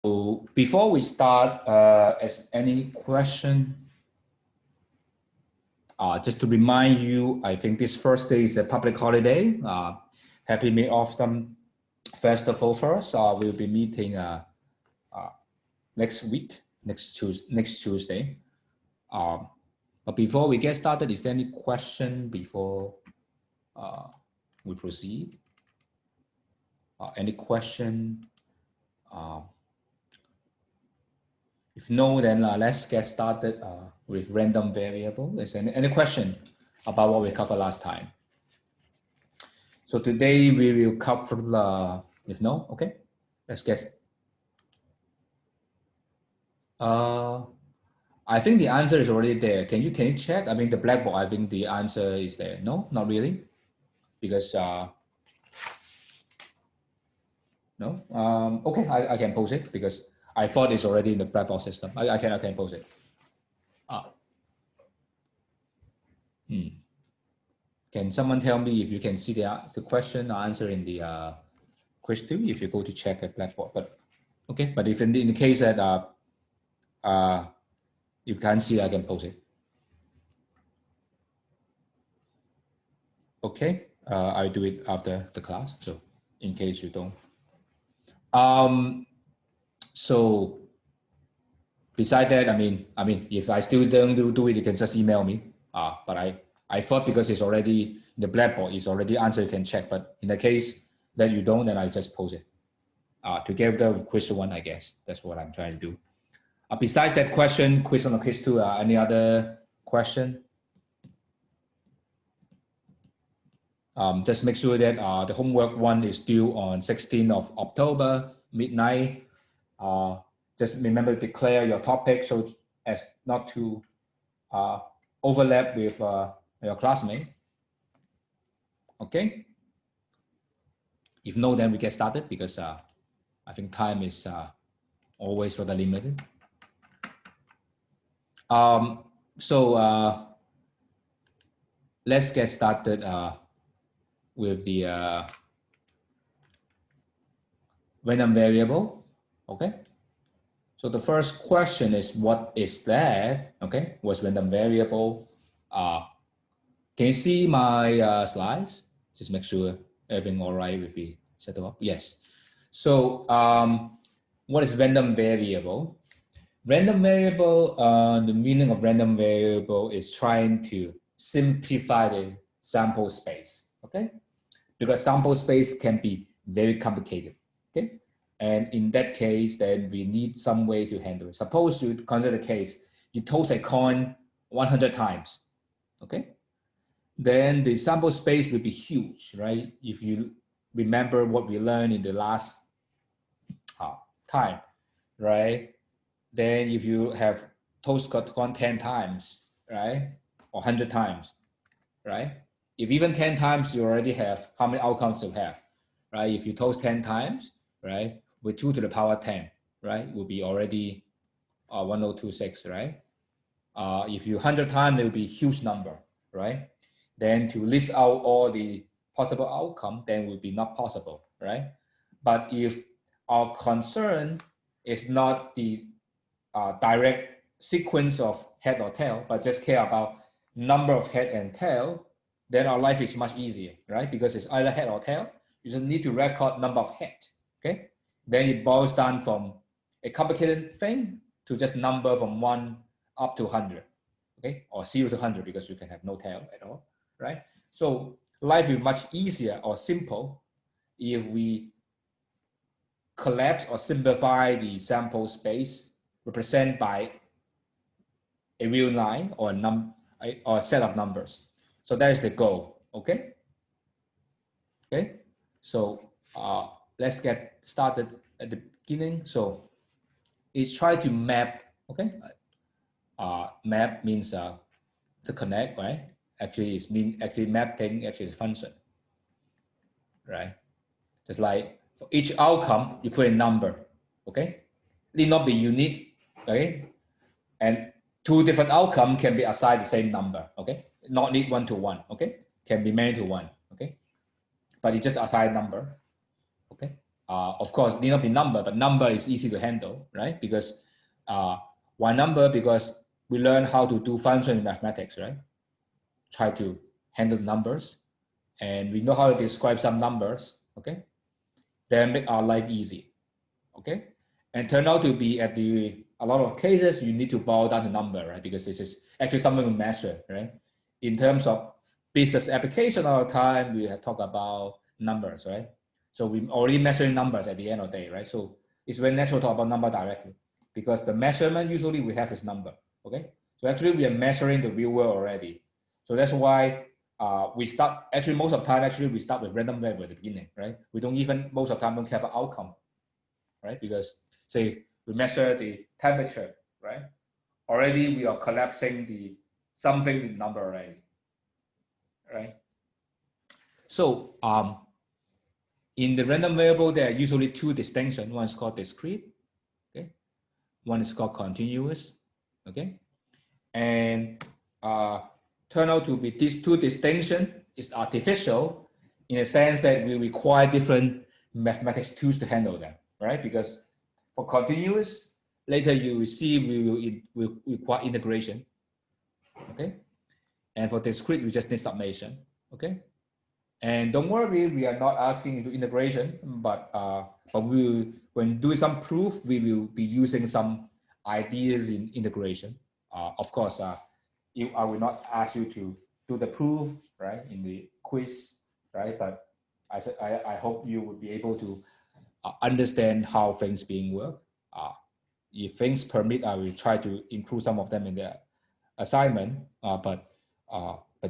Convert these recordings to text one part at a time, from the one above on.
So before we start, as any question, just to remind you, I think this Thursday is a public holiday. Happy Mid-Autumn Festival for us. We'll be meeting next week, next Tuesday. But before we get started, is there any question before we proceed? Any question? If no, then let's get started with random variable. Is there any question about what we covered last time? So today we will cover, if no, okay, let's get. I think the answer is already there. Can you check? I mean, the blackboard, I think the answer is there. No, not really, because no. Okay, I can post it because I thought it's already in the blackboard system. I can post it. Can someone tell me if you can see the question or answer in the quiz 2 if you go to check at blackboard? But okay, but if in the case that you can't see, I can post it. Okay, I'll do it after the class. So in case you don't. So besides that, I mean, if I still don't do it, you can just email me. But I thought because it's already the blackboard is already answered, you can check. But in the case that you don't, then I just post it together with quiz 1. I guess that's what I'm trying to do. Besides that question, quiz 1 or quiz 2, any other question? Just make sure that the homework 1 is due on 16th of October, midnight. Just remember to declare your topic so as not to overlap with your classmate. Okay. If no, then we get started because I think time is always rather limited. So let's get started with the random variable. Okay. So the first question is, what is that? Okay, what's random variable? Can you see my slides? Just make sure everything all right with the setup. Yes. So what is random variable? Random variable, the meaning of random variable is trying to simplify the sample space. Okay, because sample space can be very complicated. Okay. And in that case, then we need some way to handle it. Suppose you consider the case, you toss a coin 100 times, okay? Then the sample space will be huge, right? If you remember what we learned in the last time, right? Then if you have tossed a coin 10 times, right? Or 100 times, right? If even 10 times, you already have how many outcomes you have, right? If you toss 10 times, right? With 2 to the power 10, right, will be already 1026, right? If you 100 times, it will be a huge number, right? Then to list out all the possible outcome, then will be not possible, right? But if our concern is not the direct sequence of head or tail, but just care about number of head and tail, then our life is much easier, right? Because it's either head or tail. You just need to record number of head, okay? Then it boils down from a complicated thing to just number from 1 up to 100, okay? Or 0 to 100 because you can have no tail at all, right? So life will be much easier or simple if we collapse or simplify the sample space represented by a real line or a set of numbers. So that is the goal, okay? Okay, so let's get started at the beginning. So it's try to map, okay? Map means to connect, right? Actually, it's mapping actually is a function, right? Just like for each outcome, you put a number, okay? Need not be unique, okay? And 2 different outcomes can be assigned the same number, okay? Not need 1 to 1, okay? Can be many to 1, okay? But you just assign number, okay? of course, need not be number, but number is easy to handle, right? Because why number? Because we learn how to do function in mathematics, right? Try to handle numbers, and we know how to describe some numbers, okay? Then make our life easy, okay? And turn out to be a lot of cases, you need to boil down the number, right? Because this is actually something we measure, right? In terms of business application all the time, we have talked about numbers, right? So we already measuring numbers at the end of the day, right? So it's very natural to talk about number directly because the measurement usually we have is number, okay? So actually we are measuring the real world already. So that's why we start, actually most of the time, actually we start with random variable at the beginning, right? We don't even, most of the time don't care about outcome, right? Because say we measure the temperature, right? Already we are collapsing the something in number already, right? So in the random variable, there are usually two distinctions. One is called discrete, okay? One is called continuous, okay? And turn out to be these two distinctions is artificial in a sense that we require different mathematics tools to handle them, right? Because for continuous, later you will see we will require integration, okay? And for discrete, we just need summation, okay? And don't worry, we are not asking into integration, but we will, when doing some proof, we will be using some ideas in integration. Of course, I will not ask you to do the proof, right, in the quiz, right? But I hope you will be able to understand how things being work. If things permit, I will try to include some of them in the assignment, but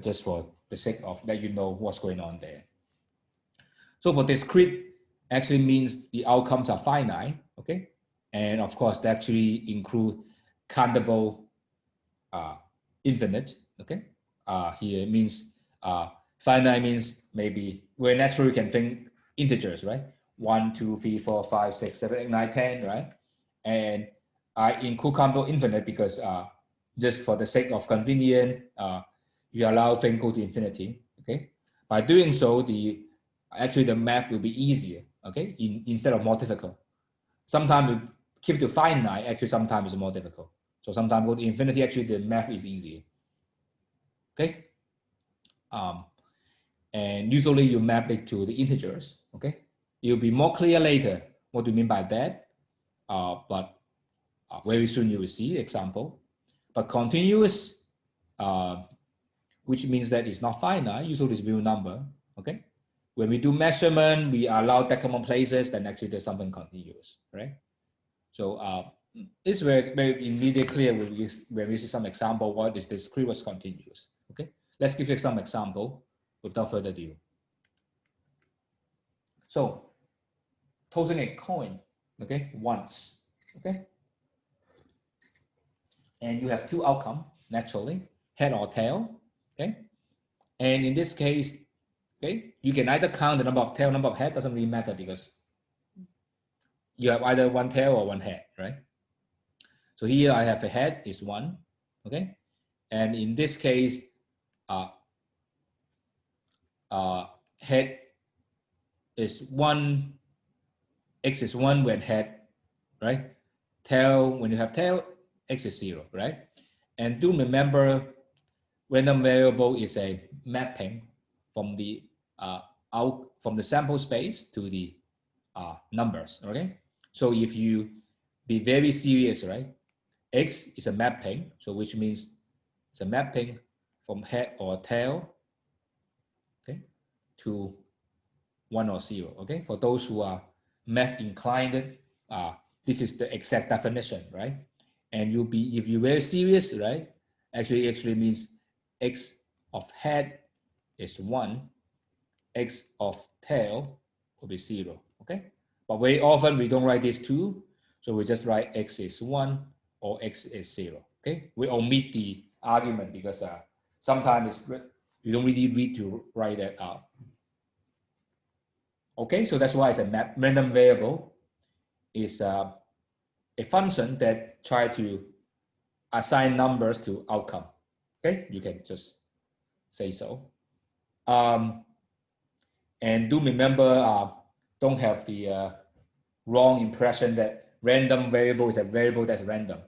just for the sake of let you know what's going on there. So for discrete, actually means the outcomes are finite, okay? And of course, they actually include countable infinite, okay? Here means finite means maybe where naturally you can think integers, right? 1, 2, 3, 4, 5, 6, 7, 8, 9, 10, right? And I include countable infinite because just for the sake of convenience, you allow things go to infinity, okay? By doing so, actually the math will be easier, okay? Instead of more difficult. Sometimes you keep it to finite, actually sometimes it's more difficult. So sometimes go to infinity, actually the math is easier, okay? And usually you map it to the integers, okay? It'll be more clear later what do you mean by that, but very soon you will see example. But continuous, which means that it's not finite, usually it's real number, okay? When we do measurement, we allow decimal places, then actually there's something continuous, right? So it's very, very immediately clear when we see some example, what is discrete, what's continuous, okay? Let's give you some example without further ado. So tossing a coin, okay, once, okay? And you have two outcomes, naturally, head or tail, okay? And in this case, okay, you can either count the number of tail, number of head, doesn't really matter because you have either one tail or one head, right? So here I have a head is 1, okay? And in this case, head is 1, x is 1 when head, right? Tail, when you have tail, x is 0, right? And do remember, random variable is a mapping from the from the sample space to the numbers, okay? So if you be very serious, right? X is a mapping, so which means it's a mapping from head or tail, okay, to 1 or 0, okay? For those who are math inclined, this is the exact definition, right? And if you're very serious, right? Actually means x of head is 1, x of tail will be 0, okay? But very often we don't write these two, so we just write x is 1 or x is 0, okay? We omit the argument because sometimes you don't really need to write that out. Okay, so that's why it's a random variable is a function that try to assign numbers to outcome. Okay, you can just say so. And do remember, don't have the wrong impression that random variable is a variable that's random.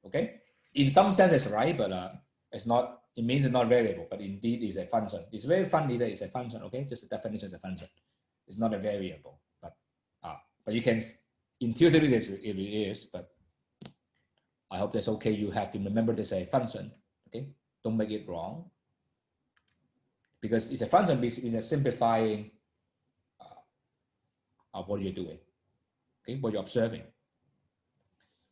Okay, in some sense it's right, but it's not. It means it's not variable, but indeed it's a function. It's very funny that it's a function. Okay, just the definition is a function. It's not a variable, but you can, in theory, it is. But I hope that's okay. You have to remember this is a function. Okay, don't make it wrong, because it's a function. Basically, it's simplifying what you're doing. Okay, what you're observing.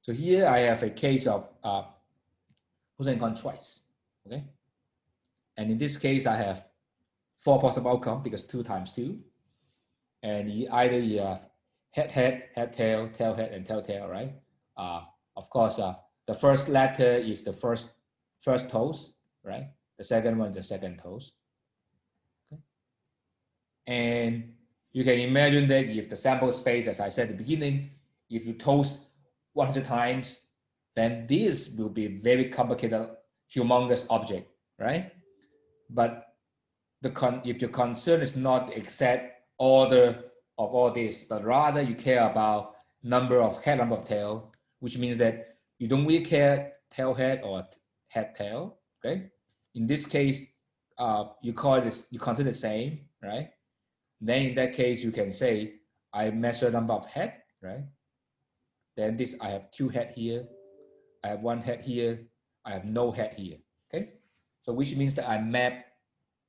So here I have a case of pros and cons twice. Okay, and in this case I have 4 possible outcomes because 2 times 2, and either you have head head tail, tail head, and tail tail, right? Of course, the first letter is the first toes, right? The second one is the second toes. Okay, and you can imagine that if the sample space, as I said at the beginning, if you toast 100 times, then this will be a very complicated, humongous object, right? But if your concern is not the exact order of all this, but rather you care about number of head, number of tail, which means that you don't really care tail head or head tail, okay? In this case, you consider the same, right? Then in that case, you can say, I measure number of head, right? Then this, I have 2 head here, I have 1 head here, I have no head here, okay? So which means that I map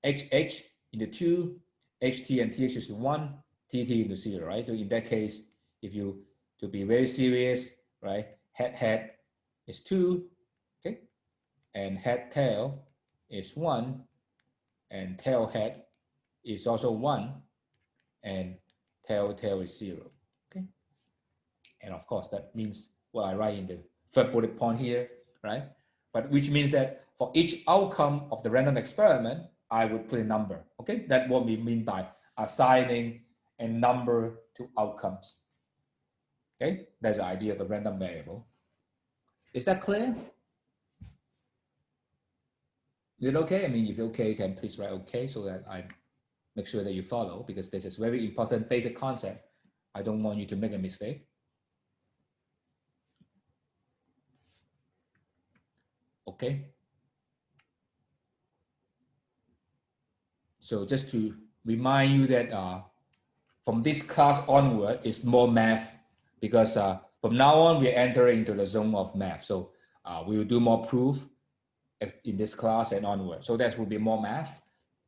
HH into 2, HT and TH is 1, TT into 0, right? So in that case, if you, to be very serious, right? Head is 2, okay? And head tail is 1, and tail head is also 1, and tail is 0, okay? And of course, that means what I write in the third bullet point here, right? But which means that for each outcome of the random experiment, I would put a number, okay? That's what we mean by assigning a number to outcomes, okay? That's the idea of the random variable. Is that clear? Is it okay? I mean, if you're okay, you can please write okay so that I make sure that you follow, because this is very important basic concept. I don't want you to make a mistake. Okay. So just to remind you that from this class onward, it's more math, because from now on, we're entering into the zone of math. So we will do more proof in this class and onward. So that will be more math.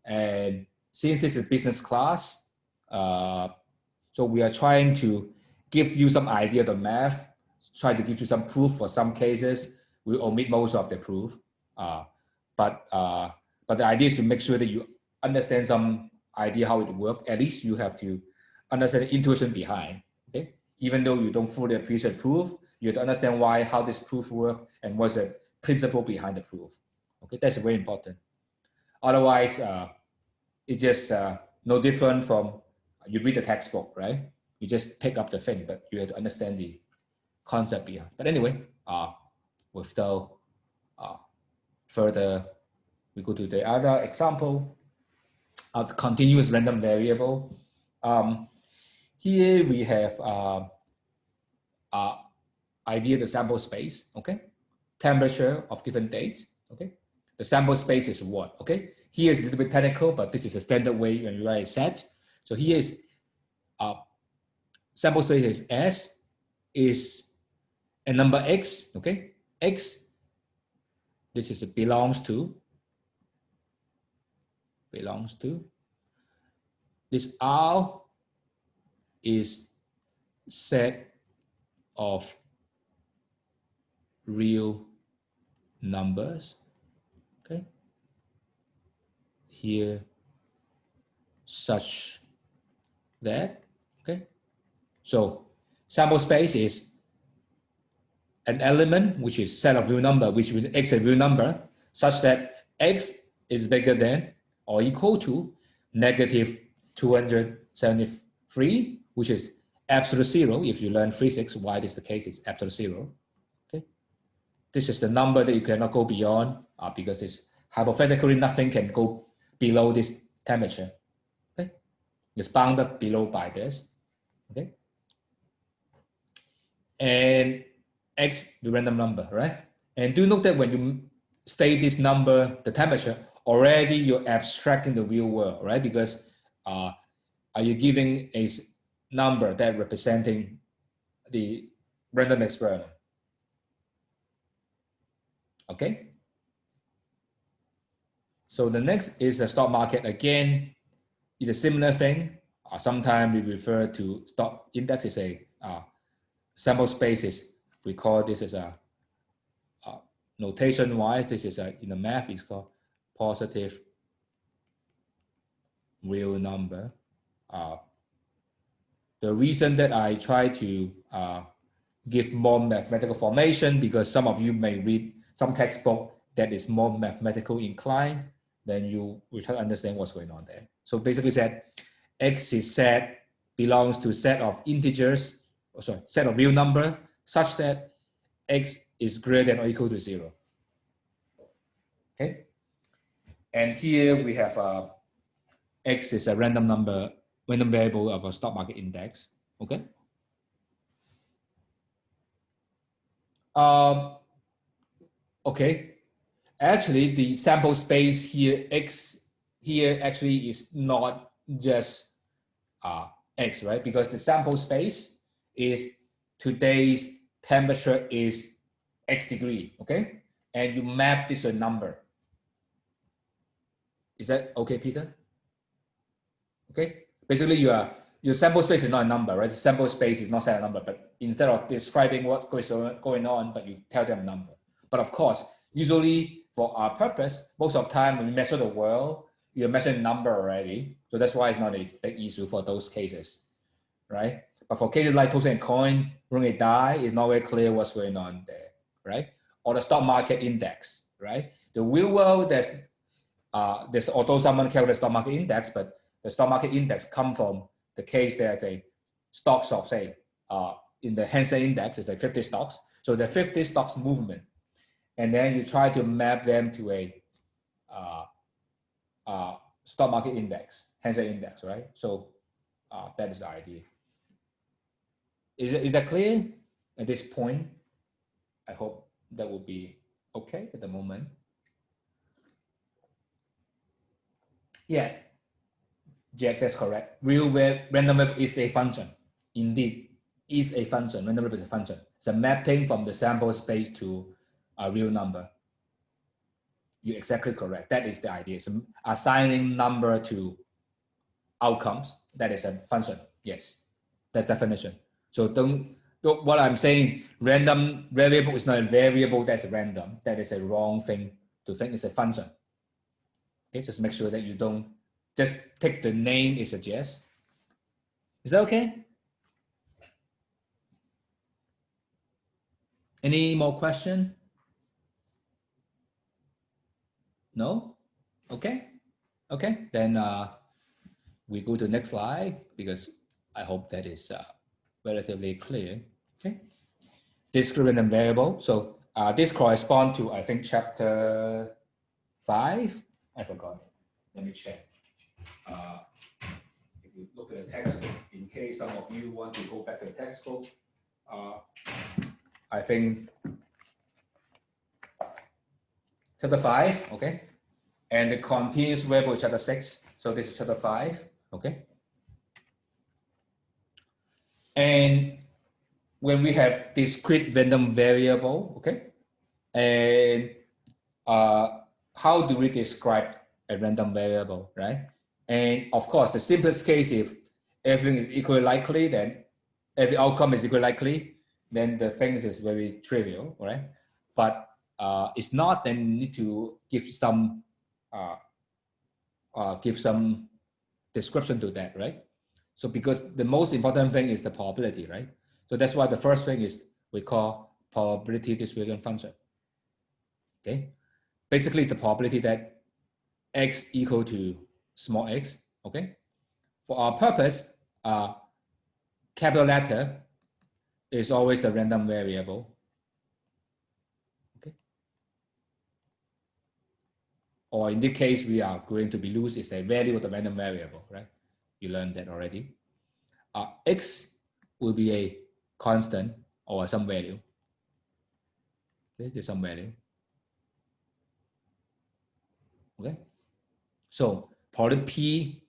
And since this is business class, so we are trying to give you some idea of the math, try to give you some proof for some cases. We omit most of the proof. But the idea is to make sure that you understand some idea how it works. At least you have to understand the intuition behind. Okay, even though you don't fully appreciate proof, you have to understand how this proof works and what's the principle behind the proof. Okay, that's very important. Otherwise, it's just no different from you read the textbook, right? You just pick up the thing, but you have to understand the concept behind. But anyway, without further, we go to the other example of the continuous random variable. Here we have idea the sample space, okay? Temperature of given date, okay? The sample space is what, okay? Here is a little bit technical, but this is a standard way when you write a set. So here is sample space is S, is a number X, okay? X, this is belongs to. This R is set of real numbers, okay? Here, such that, okay? So sample space is an element which is set of real number, which is X a real number, such that X is bigger than or equal to negative 273, which is absolute 0. If you learn physics, why this is the case, it's absolute 0. Okay, this is the number that you cannot go beyond because it's hypothetically nothing can go below this temperature. Okay, it's bounded below by this. Okay, and X, the random number, right? And do note that when you state this number, the temperature, already you're abstracting the real world, right? Because are you giving a number that representing the random experiment? Okay. So the next is the stock market. Again, it's a similar thing. Sometimes we refer to stock index as a sample spaces. We call this as a notation wise. This is in the math, it's called positive real number. The reason that I try to give more mathematical formation, because some of you may read some textbook that is more mathematical inclined, then you will try to understand what's going on there. So basically said, X is set belongs to set of integers, set of real number such that X is greater than or equal to 0. Okay. And here we have X is a random number, random variable of a stock market index. Okay. Okay. Actually, the sample space here, X here actually is not just X, right? Because the sample space is today's temperature is X degree, okay? And you map this to a number. Is that okay, Peter? Okay. Basically, your sample space is not a number, right? The sample space is not set a number, but instead of describing what going on, but you tell them a number. But of course, usually for our purpose, most of the time when we measure the world, you're measuring number already. So that's why it's not a big issue for those cases, right? But for cases like toast and coin, when they die, it's not very clear what's going on there, right? Or the stock market index, right? The real world, there's although someone calculates the stock market index, but the stock market index come from the case there's a stocks of, say, in the Hang Seng index, it's like 50 stocks. So the 50 stocks movement. And then you try to map them to a stock market index, Hang Seng index, right? So that is the idea. Is that clear at this point? I hope that will be okay at the moment. Yeah, Jack, that's correct. Real random variable is a function. Indeed, is a function. Random variable is a function. It's a mapping from the sample space to a real number. You're exactly correct. That is the idea. It's assigning number to outcomes. That is a function. Yes, that's definition. So what I'm saying, random variable is not a variable that's random. That is a wrong thing to think. It's a function. Okay, just make sure that you don't just take the name it suggests. Is that okay? Any more question? No? Okay. Okay, then we go to the next slide because I hope that is relatively clear. Okay. Discriminant variable. So this corresponds to, I think, chapter 5. I forgot. Let me check. If you look at the textbook, in case some of you want to go back to the textbook, I think chapter 5, okay? And the continuous variable is chapter 6. So this is chapter 5, okay? And when we have discrete random variable, okay? And how do we describe a random variable, right? And of course, the simplest case, if everything is equally likely, then every outcome is equally likely, then the things is very trivial, right? But it's not, then you need to give some description to that, right? So because the most important thing is the probability, right? So that's why the first thing is we call probability distribution function. Okay, basically it's the probability that x equal to small x. Okay, for our purpose, capital letter is always the random variable. Okay, or in this case, we are going to be loose is a value of the random variable, right? You learned that already. X will be a constant, or some value. Okay, there's some value. Okay, so probably P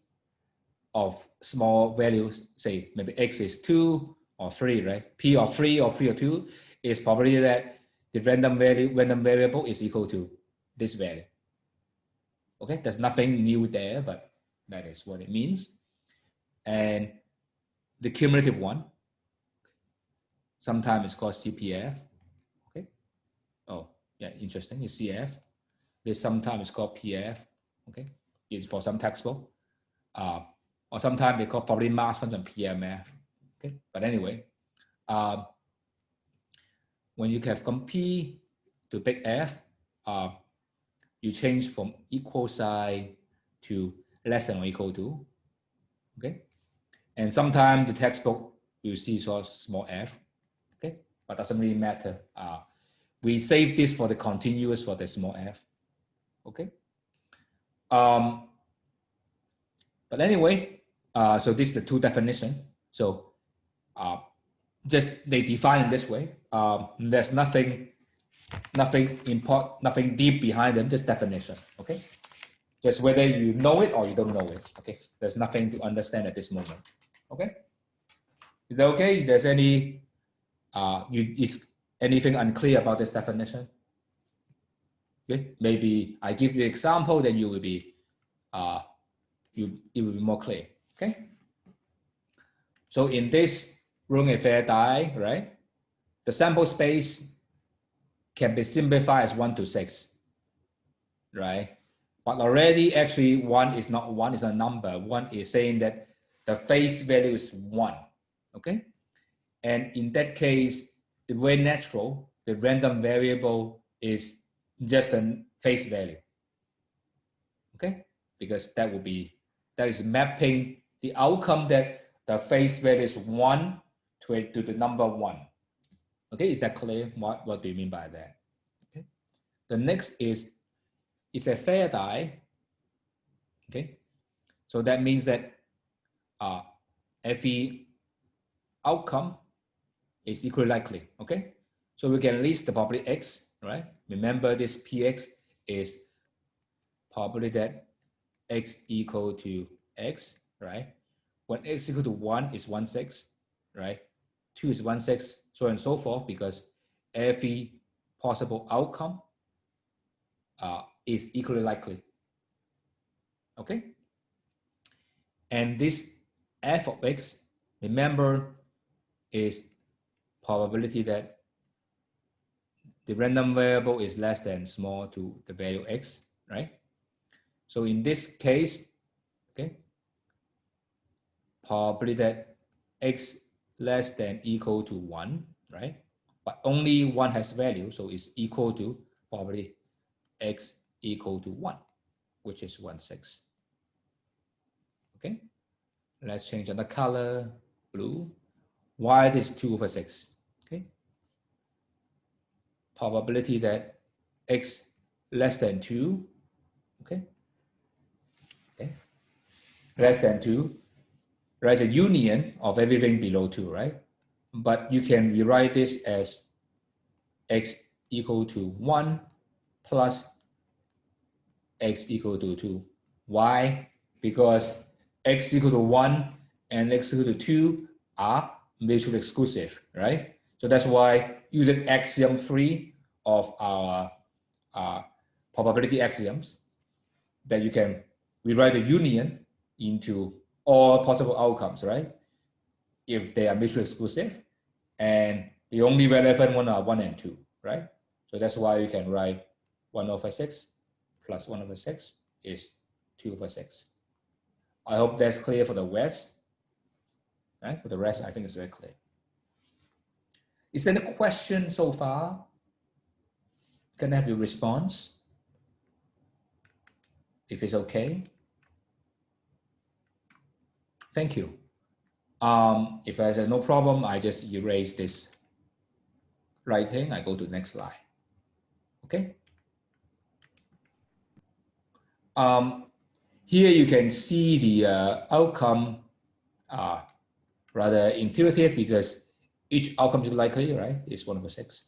of small values, say maybe X is 2 or 3, right? P of 3 or 2 is probably that the random variable is equal to this value. Okay, there's nothing new there, but that is what it means. And the cumulative one, sometimes it's called CPF. Okay. Oh, yeah, interesting. It's CF. This sometimes called PF. Okay, it's for some textbook. Or sometimes they call probably mass function PMF. Okay, but anyway, when you have from P to big F, you change from equal sign to less than or equal to. Okay, and sometimes the textbook you see so small f. Okay, but doesn't really matter. We save this for the continuous for the small f. Okay. But anyway, so this is the two definition. So just they define in this way. There's nothing important, nothing deep behind them, just definition. Okay. Just whether you know it or you don't know it. Okay. There's nothing to understand at this moment. Okay. Is that okay? If there's any is anything unclear about this definition? Okay. Maybe I give you an example, then you will be it will be more clear. Okay. So in this Runge-Fair die, right, the sample space can be simplified as 1 to 6, right? But already actually 1 is not 1 is a number. 1 is saying that the face value is 1. Okay. And in that case, the very natural, the random variable is just a face value. Okay, because that is mapping the outcome that the face value is 1 to the number 1. Okay, is that clear? What do you mean by that? Okay. The next is a fair die. Okay, so that means that every outcome is equally likely. Okay, so we can list the probability X, right? Remember this Px is probably that X equal to X, right? When X equal to 1 is 1/6, right? 2 is 1/6, so on and so forth, because every possible outcome is equally likely. Okay? And this f of X, remember, is probability that the random variable is less than small to the value X, right? So in this case, okay, probably that X less than equal to 1, right? But only 1 has value, so it's equal to probably X equal to 1, which is 1/6. Okay, let's change the color, blue. Why it is 2/6? Okay, probability that X less than 2, okay, less than 2, right? A union of everything below 2, right? But you can rewrite this as X equal to 1 plus X equal to 2. Why? Because X equal to 1 and X equal to 2 are mutually exclusive, right? So that's why using axiom 3 of our probability axioms, that you can rewrite the union into all possible outcomes, right? If they are mutually exclusive, and the only relevant one are 1 and 2, right? So that's why you can write 1/6 plus 1/6 is 2/6. I hope that's clear for the rest, right? For the rest, I think it's very clear. Is there any question so far? Can I have your response? If it's okay. Thank you. If I say no problem, I just erase this writing. I go to the next slide. Okay. Here you can see the outcome rather intuitive, because each outcome is likely, right? Is 1/6.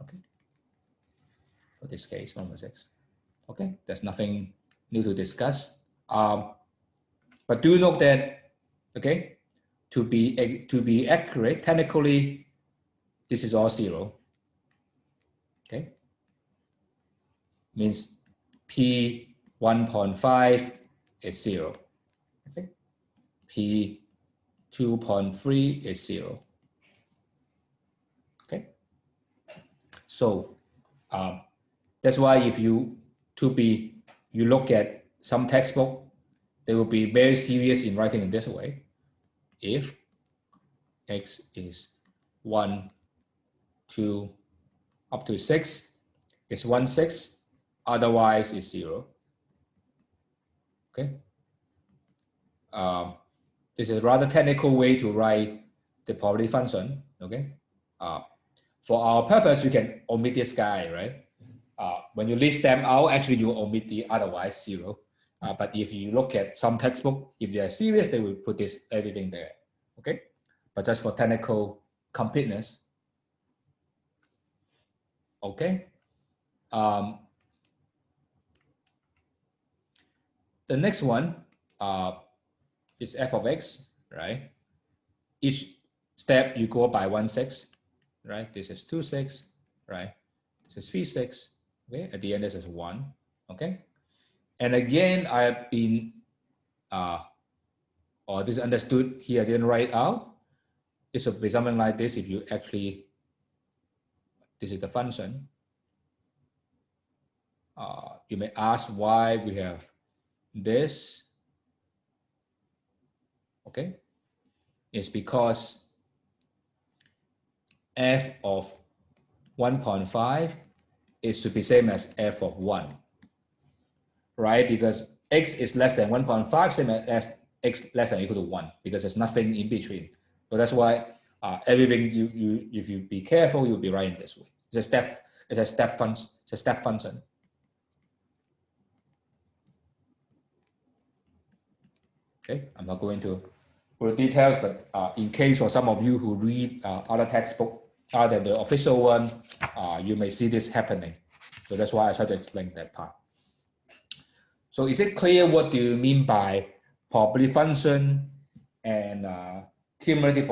Okay. For this case, 1/6. Okay, there's nothing new to discuss. But do note that, okay, to be accurate, technically, this is all 0. Okay, means P 1.5 is 0. Okay, P 2.3 is 0. Okay, so that's why if you look at some textbook, they will be very serious in writing in this way. If X is 1, 2, up to 6, is 1/6, otherwise it's 0. Okay. This is a rather technical way to write the probability function. Okay. For our purpose, you can omit this guy, right? When you list them out, actually you omit the otherwise 0. But if you look at some textbook, if they are serious, they will put everything there. Okay. But just for technical completeness. Okay. The next one is f of x, right? Each step you go by 1/6, right? This is 2/6, right? This is 3/6. Okay. At the end, this is 1. Okay. And again, I have been, or this is understood here. I didn't write out. It should be something like this. If you actually, this is the function. You may ask why we have this. Okay, it's because f of 1.5 it should be same as f of 1, right? Because x is less than 1.5, same as x less than or equal to 1, because there's nothing in between. So that's why everything if you be careful, you'll be writing this way. It's a step function. Okay, I'm not going to go details, but in case for some of you who read other textbook other than the official one, you may see this happening. So that's why I try to explain that part. So is it clear what do you mean by probability function and cumulative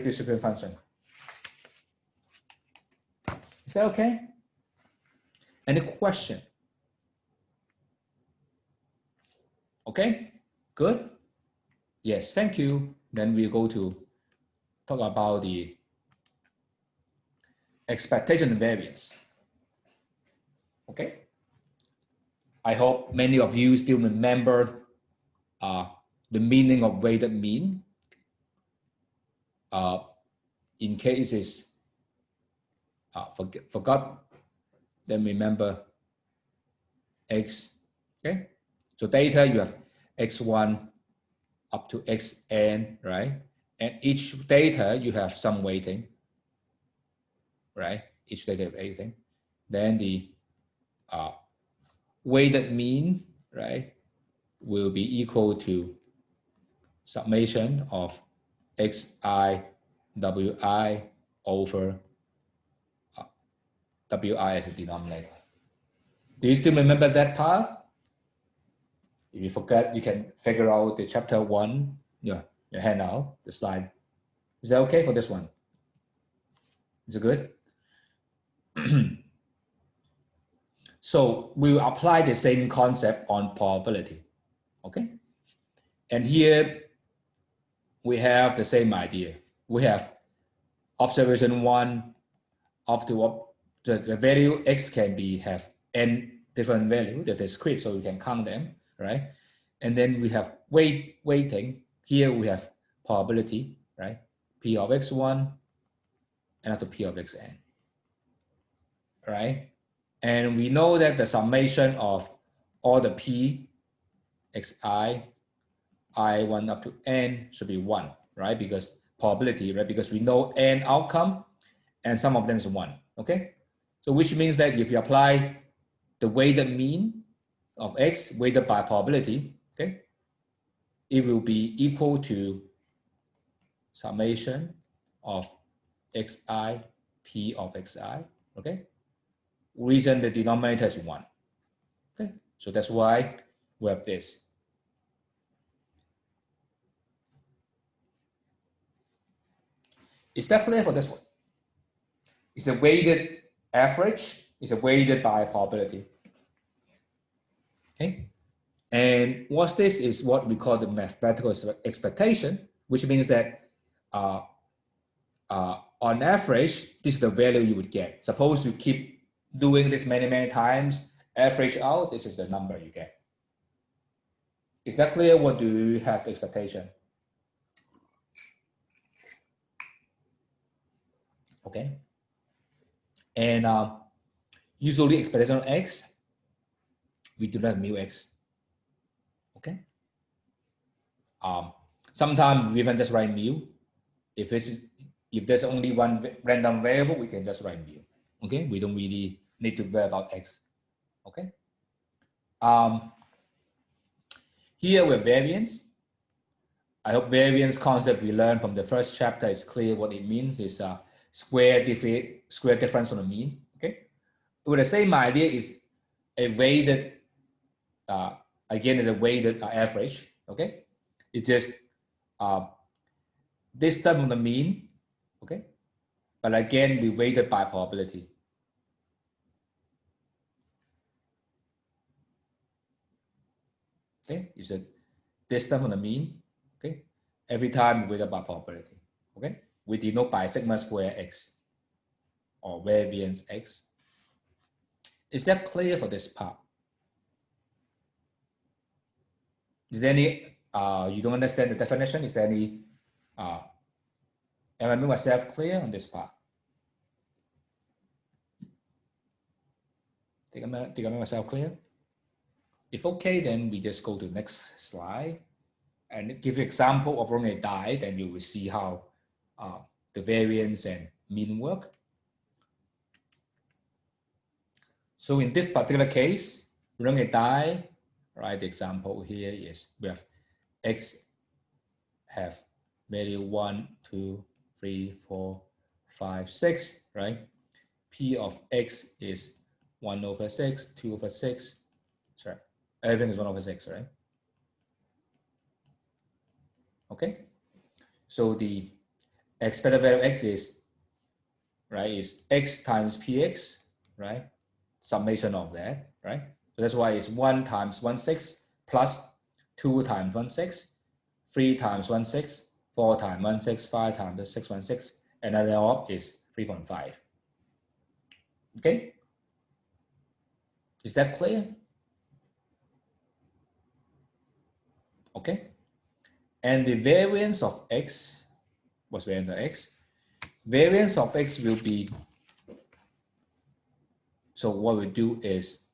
distribution function? Is that okay? Any question? Okay, good. Yes, thank you. Then we go to talk about the expectation and variance. Okay. I hope many of you still remember the meaning of weighted mean. In cases forgot, then remember X. Okay. So data, you have X1 up to Xn, right? And each data, you have some weighting, right? Each data have weighting. Then the weighted mean, right, will be equal to summation of xi wi over wi as a denominator. Do you still remember that part? If you forget, you can figure out the chapter 1, your handout, the slide. Is that okay for this one? Is it good? So we will apply the same concept on probability. Okay. And here we have the same idea. We have observation 1 up to the value x can have n different value, the discrete, so we can count them, right? And then we have weighting. Here we have probability, right? P of x1 and up to P of xn, right? And we know that the summation of all the P, xi, I1 up to n should be 1, right? Because probability, right? Because we know n outcome and some of them is 1, okay? So which means that if you apply the weighted mean of x weighted by probability, okay, it will be equal to summation of xi, p of xi, okay? Reason the denominator is 1, okay? So that's why we have this. Is that clear for this one? It's a weighted average. It's a weighted by probability. Okay. And what this is what we call the mathematical expectation, which means that on average, this is the value you would get. Suppose you keep doing this many, many times, average out, this is the number you get. Is that clear? What do you have the expectation? Okay. And usually expectation of x, we do not have mu x. Okay. Sometimes we even just write mu. If there's only one random variable, we can just write mu. Okay, we don't really need to worry about x. Okay. Here we have variance. I hope variance concept we learned from the first chapter is clear. What it means is square difference from the mean. Okay. With the same idea is a weighted again is a weighted average. Okay. It's just this term from the mean. Okay. But again, we weighted by probability. Okay, you said distance from the mean. Okay, every time we weighted by probability. Okay, we denote by sigma square x or variance x. Is that clear for this part? Is there any you don't understand the definition? Is there any am I making myself clear on this part? Did I make myself clear? If okay, then we just go to the next slide and give you example of running a die, then you will see how the variance and mean work. So in this particular case, running a die, right? The example here is we have x have value 1, 2, 3, 4, 5, 6, right? P of x is 1 over 6, 2 over 6, sorry. Everything is 1 over 6, right? Okay. So the expected value of x is, right, is x times px, right? Summation of that, right? So that's why it's 1 times 1, 6 plus 2 times 1, 6, 3 times 1, 6, 4 times 1, 6, 5 times 6, 1, 6, and then the op is 3.5. Okay. Is that clear? Okay. And the variance of x, what's variance of x? Variance of x will be, so what we do is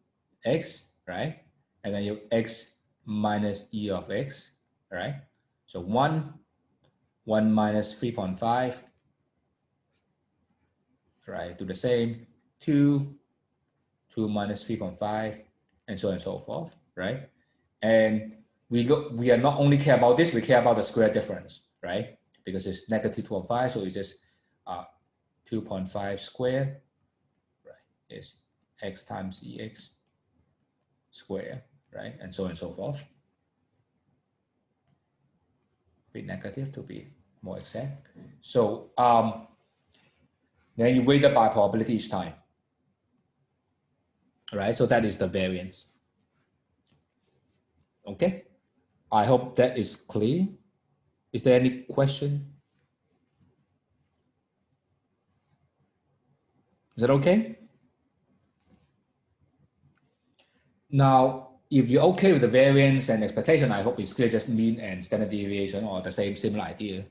x, right? And then you x minus e of x, right? So 1 minus 3.5, right? Do the same, 2 minus 3.5, and so on and so forth, right? And we are not only care about this, we care about the square difference, right? Because it's negative 2.5, so it's just 2.5 squared, right? Is x times ex square, right? And so on and so forth. Be negative to be more exact. So then you weight it by probability each time, right? So that is the variance. Okay. I hope that is clear. Is there any question? Is that okay? Now, if you're okay with the variance and expectation, I hope it's clear, just mean and standard deviation or the similar idea.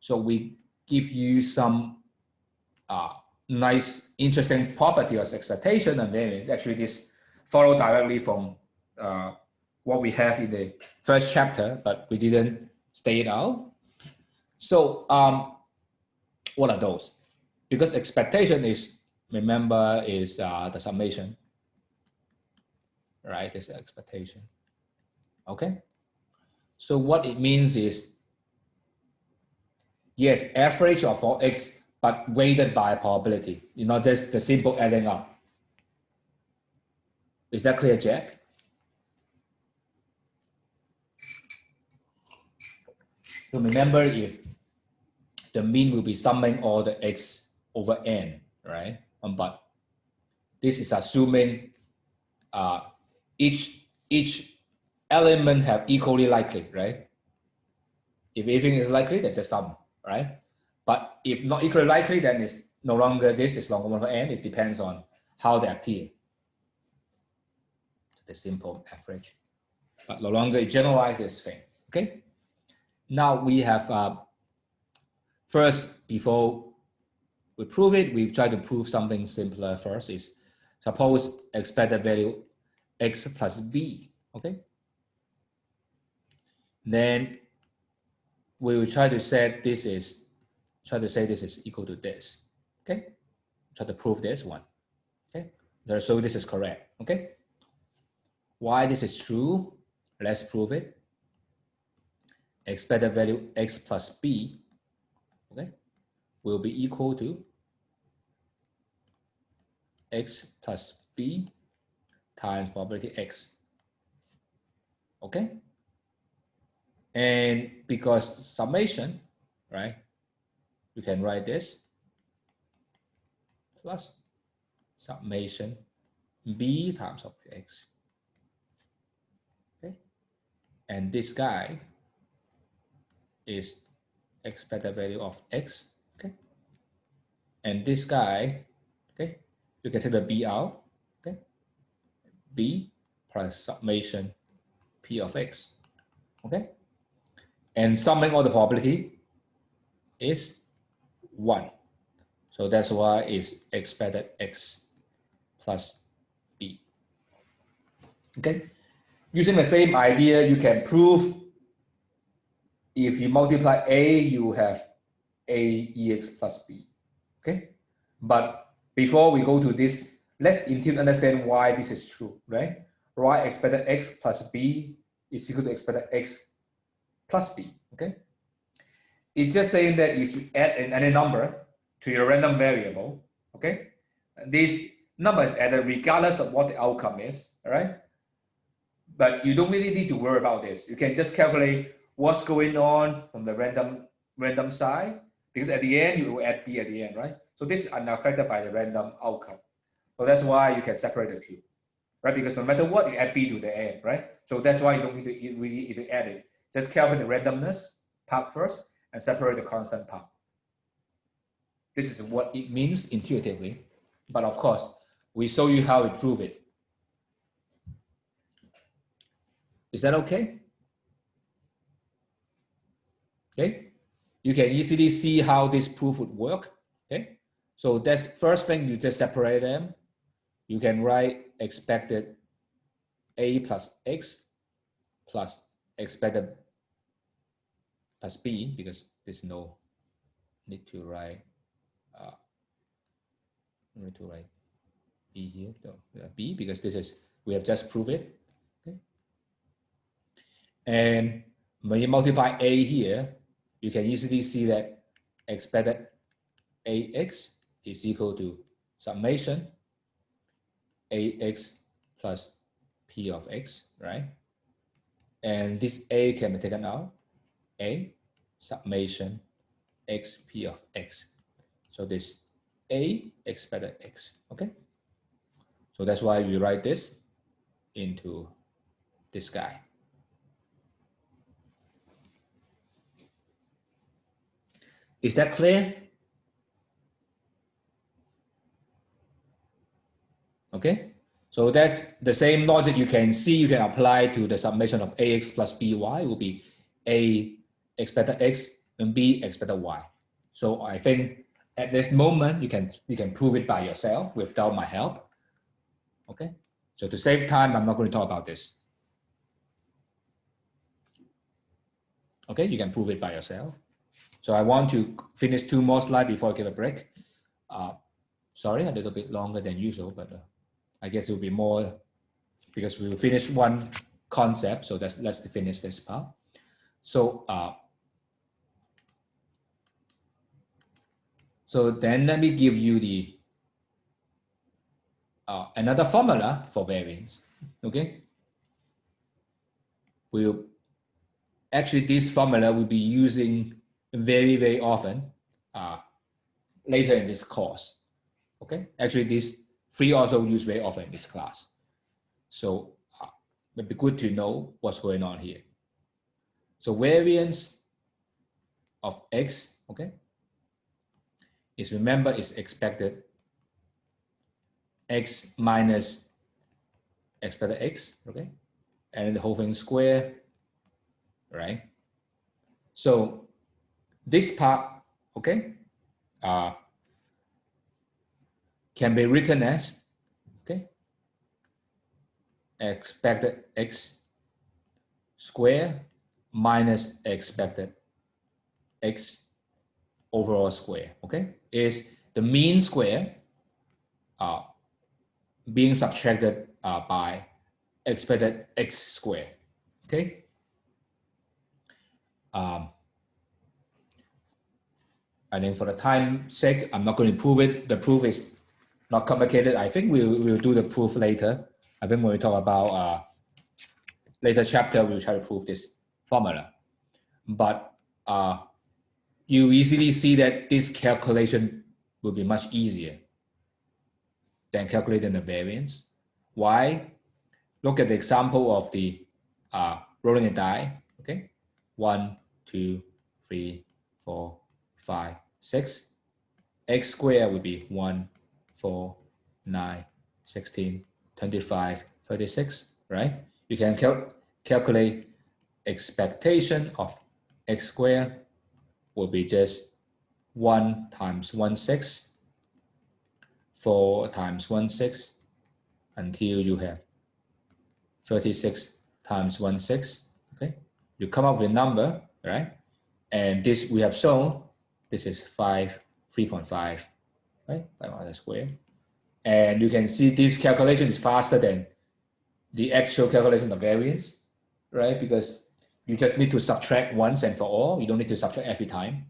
So we give you some nice, interesting property of expectation and variance. Actually, this follow directly from what we have in the first chapter, but we didn't state it out. So what are those? Because expectation is, remember, is the summation, right? This expectation. Okay. So what it means is Yes, average of all X, but weighted by probability. It's not just the simple adding up. Is that clear, Jack? So remember, if the mean will be summing all the X over N, right? But this is assuming each element have equally likely, right? If everything is likely, then just sum, right? But if not equally likely, then it's no longer this is longer 1 for N. It depends on how they appear. The simple average. But no longer it generalizes this thing, okay? Now we have, first, before we prove it, we try to prove something simpler first. Is suppose expected value X plus B, okay? Then we will try to say this is equal to this, okay? Try to prove this one, okay? So this is correct, okay? Why this is true? Let's prove it. Expected value X plus B, okay, will be equal to X plus B times probability X, okay? And because summation, right, you can write this plus summation B times of X, okay? And this guy is expected value of X, okay? And this guy, okay, you can take the B out, okay? B plus summation P of X, okay? And summing all the probability is 1. So that's why it's expected X plus B. Okay? Using the same idea, you can prove if you multiply A, you have A EX plus B. Okay? But before we go to this, let's indeed understand why this is true, right? Why expected X plus B is equal to expected X plus B, okay? It's just saying that if you add any number to your random variable, okay, this number is added regardless of what the outcome is, all right? But you don't really need to worry about this. You can just calculate what's going on from the random side, because at the end, you will add B at the end, right? So this is unaffected by the random outcome. So that's why you can separate the two, right? Because no matter what, you add B to the end, right? So that's why you don't need to really even add it. Just calculate the randomness part first and separate the constant part. This is what it means intuitively. But of course, we show you how we prove it. Is that okay? Okay. You can easily see how this proof would work. Okay. So that's first thing, you just separate them. You can write expected A plus X plus expected plus B, because there's no need to write B here, no, B, because this is, we have just proved it. Okay. And when you multiply A here, you can easily see that expected AX is equal to summation AX plus P of X, right? And this A can be taken out, A summation X P of X. So this A expected X, okay? So that's why we write this into this guy. Is that clear? Okay, so that's the same logic you can see, you can apply to the summation of AX plus BY will be A expected X and B expected Y. So I think at this moment, you can prove it by yourself without my help. Okay, so to save time, I'm not going to talk about this. Okay, you can prove it by yourself. So I want to finish 2 more slides before I give a break. Sorry, a little bit longer than usual, but I guess it will be more because we will finish one concept. So let's finish this part. So So then let me give you the another formula for variance. Okay. We'll actually this formula will be using very, very often later in this course. Okay. Actually, this three also used very often in this class. So it'd be good to know what's going on here. So variance of X, okay, is remember is expected X minus expected X, okay, and the whole thing square, right? So this part, okay, can be written as, okay, expected X square minus expected X overall square, okay, is the mean square being subtracted by expected X square, okay? I think for the time's sake, I'm not going to prove it. The proof is not complicated. I think we'll do the proof later. I think when we talk about later chapter, we'll try to prove this formula. But you easily see that this calculation will be much easier than calculating the variance. Why? Look at the example of the rolling a die, okay? 1, 2, 3, 4, 5, 6. X squared would be 1, 4, 9, 16, 25, 36, right? You can calculate expectation of X squared will be just 1 times 1, 6, 4 times 1, 6, until you have 36 times 1, 6, okay? You come up with a number, right? And this we have shown, this is 3.5, right? 5 squared. And you can see this calculation is faster than the actual calculation of variance, right? Because you just need to subtract once and for all. You don't need to subtract every time.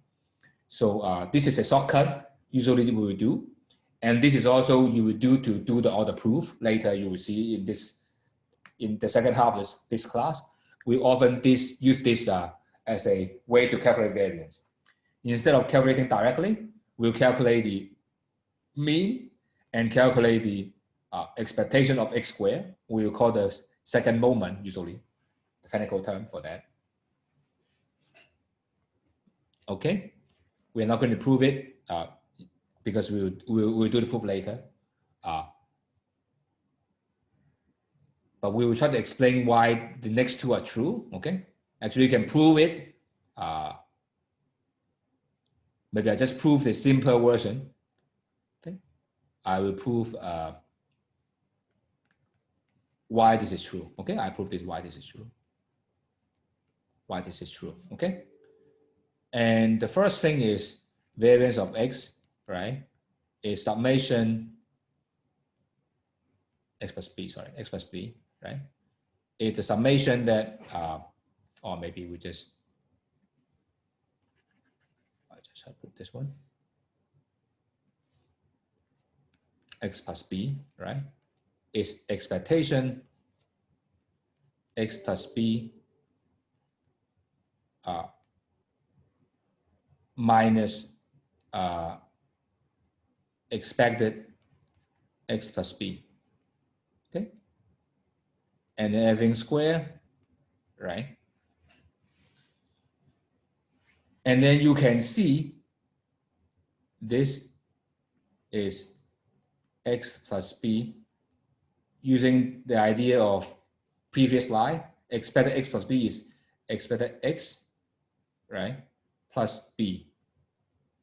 So this is a shortcut, usually we will do. And this is also you will do to do the other proof. Later you will see in this, in the second half of this class, we often use this as a way to calculate variance. Instead of calculating directly, we'll calculate the mean and calculate the expectation of X squared. We will call the second moment, usually, the technical term for that. Okay, we're not going to prove it because we'll do the proof later. But we will try to explain why the next two are true, okay? Actually, you can prove it. Maybe I just prove the simple version, okay? I will prove why this is true, okay? I prove this, why this is true. Why this is true, okay? And the first thing is variance of X, right? Is summation X plus B, sorry, X plus B, right? It's a summation that, or maybe we just, I put this one. X plus B, right? Is expectation X plus B minus expected X plus B, okay? And then everything square, right? And then you can see this is X plus B using the idea of previous slide. Expected X plus B is expected X, right? Plus B,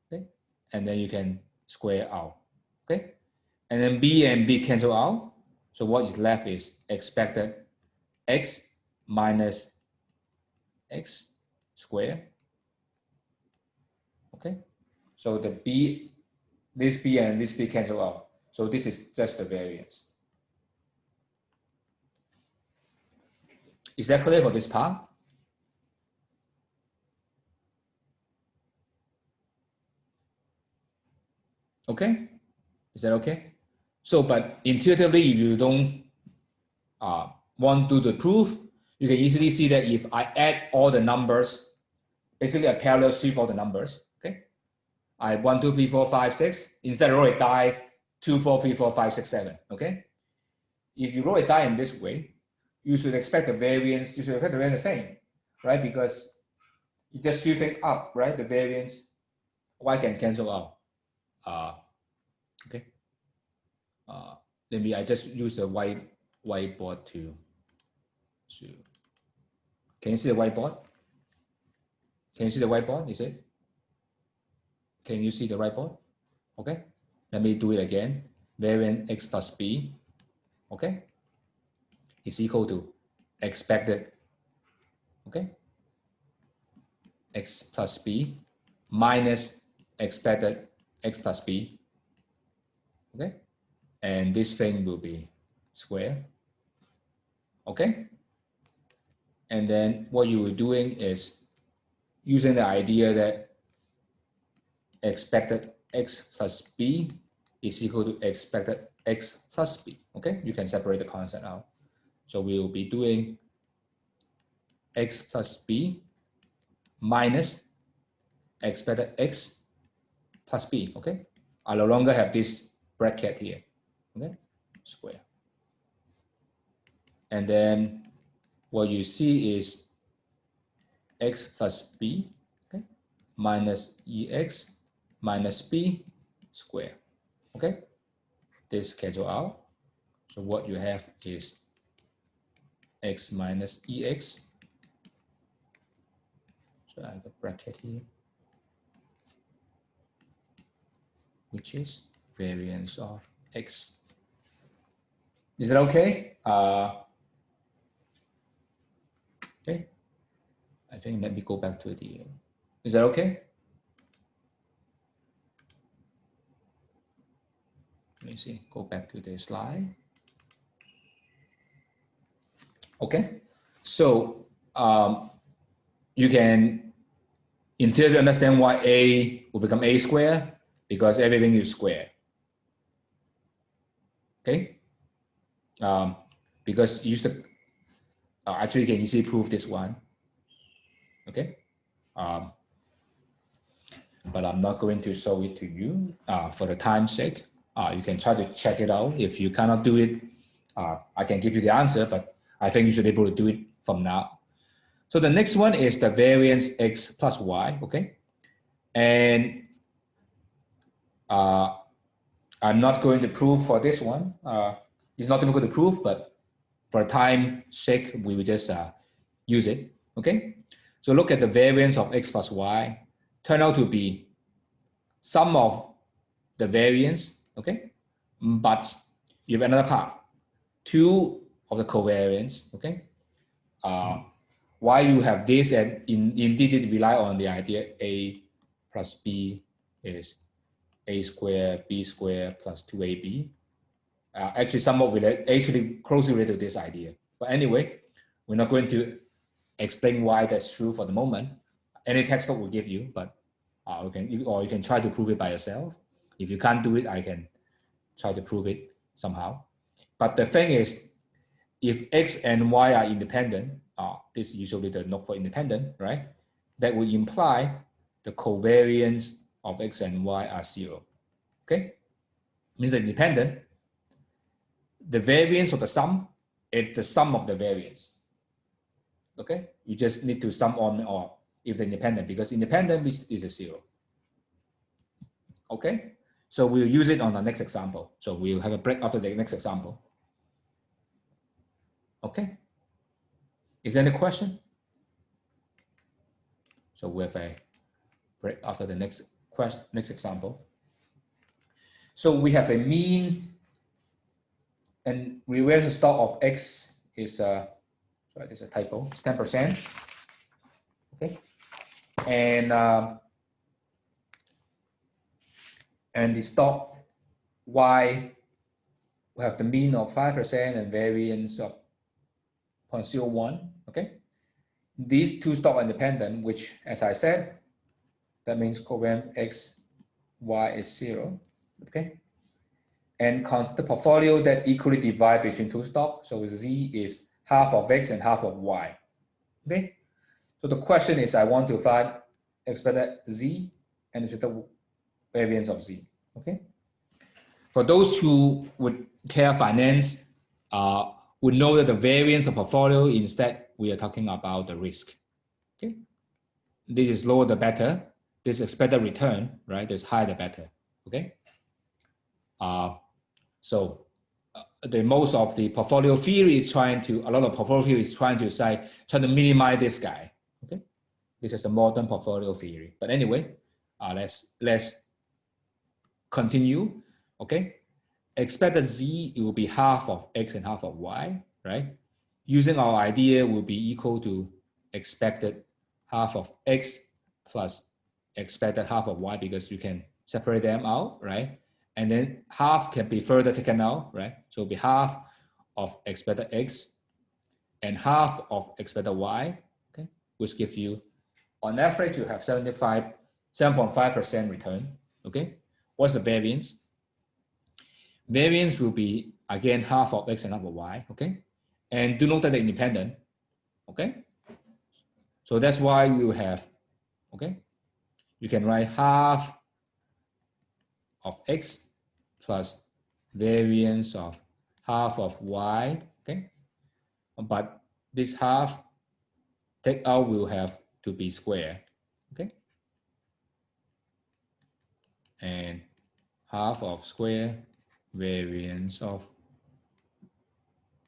okay? And then you can square out, okay? And then B and B cancel out. So what is left is expected X minus X squared, okay? So the B, this B and this B cancel out. So this is just the variance. Is that clear for this part? Okay, is that okay? So, but intuitively, if you don't want to do the proof, you can easily see that if I add all the numbers, basically a parallel sweep all the numbers, okay? I 1, 2, 3, 4, 5, 6, instead of roll a die 2, 4, 3, 4, 5, 6, 7, okay? If you roll a die in this way, you should expect the variance, you should expect the variance the same, right? Because you just sweeping up, right? The variance, y can cancel out. Okay. I just use the whiteboard to. Can you see the whiteboard? Can you see the whiteboard? Is it? Can you see the whiteboard? Okay. Let me do it again. Variance x plus b, okay, is equal to expected, okay, x plus b minus expected x plus b, okay, and this thing will be square, okay. And then what you were doing is using the idea that expected x plus b is equal to expected x plus b, okay. You can separate the concept out. So we will be doing x plus b minus expected x plus b, okay. I no longer have this bracket here, okay, square. And then what you see is x plus b, okay, minus ex minus b square, okay. This cancel out. So what you have is x minus ex. So I have a bracket here, which is variance of x. Is that okay? Okay. I think let me go back to the. Is that okay? Let me see. Go back to the slide. Okay. So you can intuitively understand why a will become a squared because everything is square. Okay. Because you used to actually can easily prove this one. Okay. But I'm not going to show it to you for the time's sake. You can try to check it out. If you cannot do it, I can give you the answer, but I think you should be able to do it from now. So the next one is the variance x plus y, okay? And I'm not going to prove for this one. It's not difficult to prove, but for time's sake, we will just use it, okay? So look at the variance of x plus y, turn out to be sum of the variance, okay? But you have another part, 2 of the covariance, okay? Why you have this and indeed it rely on the idea a plus b is a squared b squared plus 2ab. Actually, somewhat related, actually closely related to this idea. But anyway, we're not going to explain why that's true for the moment. Any textbook will give you, but you can try to prove it by yourself. If you can't do it, I can try to prove it somehow. But the thing is, if x and y are independent, this is usually the note for independent, right? That would imply the covariance of x and y are 0. Okay? Means the independent, the variance of the sum is the sum of the variance. Okay? You just need to sum on or if they're independent, because independent is a 0. Okay? So we'll use it on the next example. So we'll have a break after the next example. Okay? Is there any question? So we have a break after the next example. So we have a mean and reverse stock of x is sorry, there's a typo. It's 10%. Okay, and the stock y we have the mean of 5% and variance of 0.01. Okay, these two stock are independent, which, as I said, that means covariance x y is 0. okay? And consider portfolio that equally divide between two stocks. So Z is half of X and half of Y, okay? So the question is, I want to find expected Z and expected variance of Z, okay? For those who would care finance, would know that the variance of portfolio, instead, we are talking about the risk, okay? This is lower the better. This expected return, right? This higher the better, okay? So the most of the portfolio theory is trying to, a lot of portfolio theory is trying to minimize this guy, okay? This is a modern portfolio theory. But anyway, let's continue, okay? Expected Z, it will be half of X and half of Y, right? Using our idea will be equal to expected half of X plus expected half of Y, because you can separate them out, right? And then half can be further taken out, right? So it'll be half of expected X and half of expected Y, okay? Which gives you, on average, you have 7.5% return, okay? What's the variance? Variance will be, again, half of X and half of Y, okay? And do note that they're independent, okay? So that's why we will have, okay? You can write half of X plus variance of half of Y, okay? But this half take out will have to be square, okay? And half of square variance of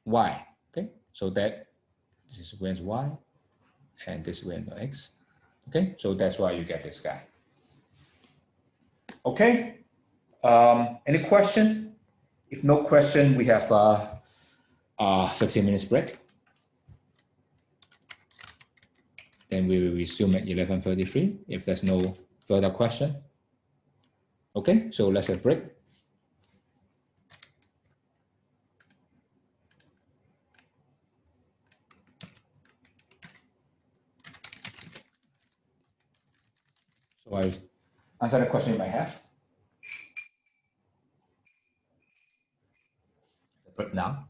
Y, okay? So that this is variance Y and this variance of X, okay? So that's why you get this guy. Okay, any question? If no question, we have 15 minutes break. Then we will resume at 11:33 if there's no further question. Okay, so let's have a break. So I answer the question you might have. Break now.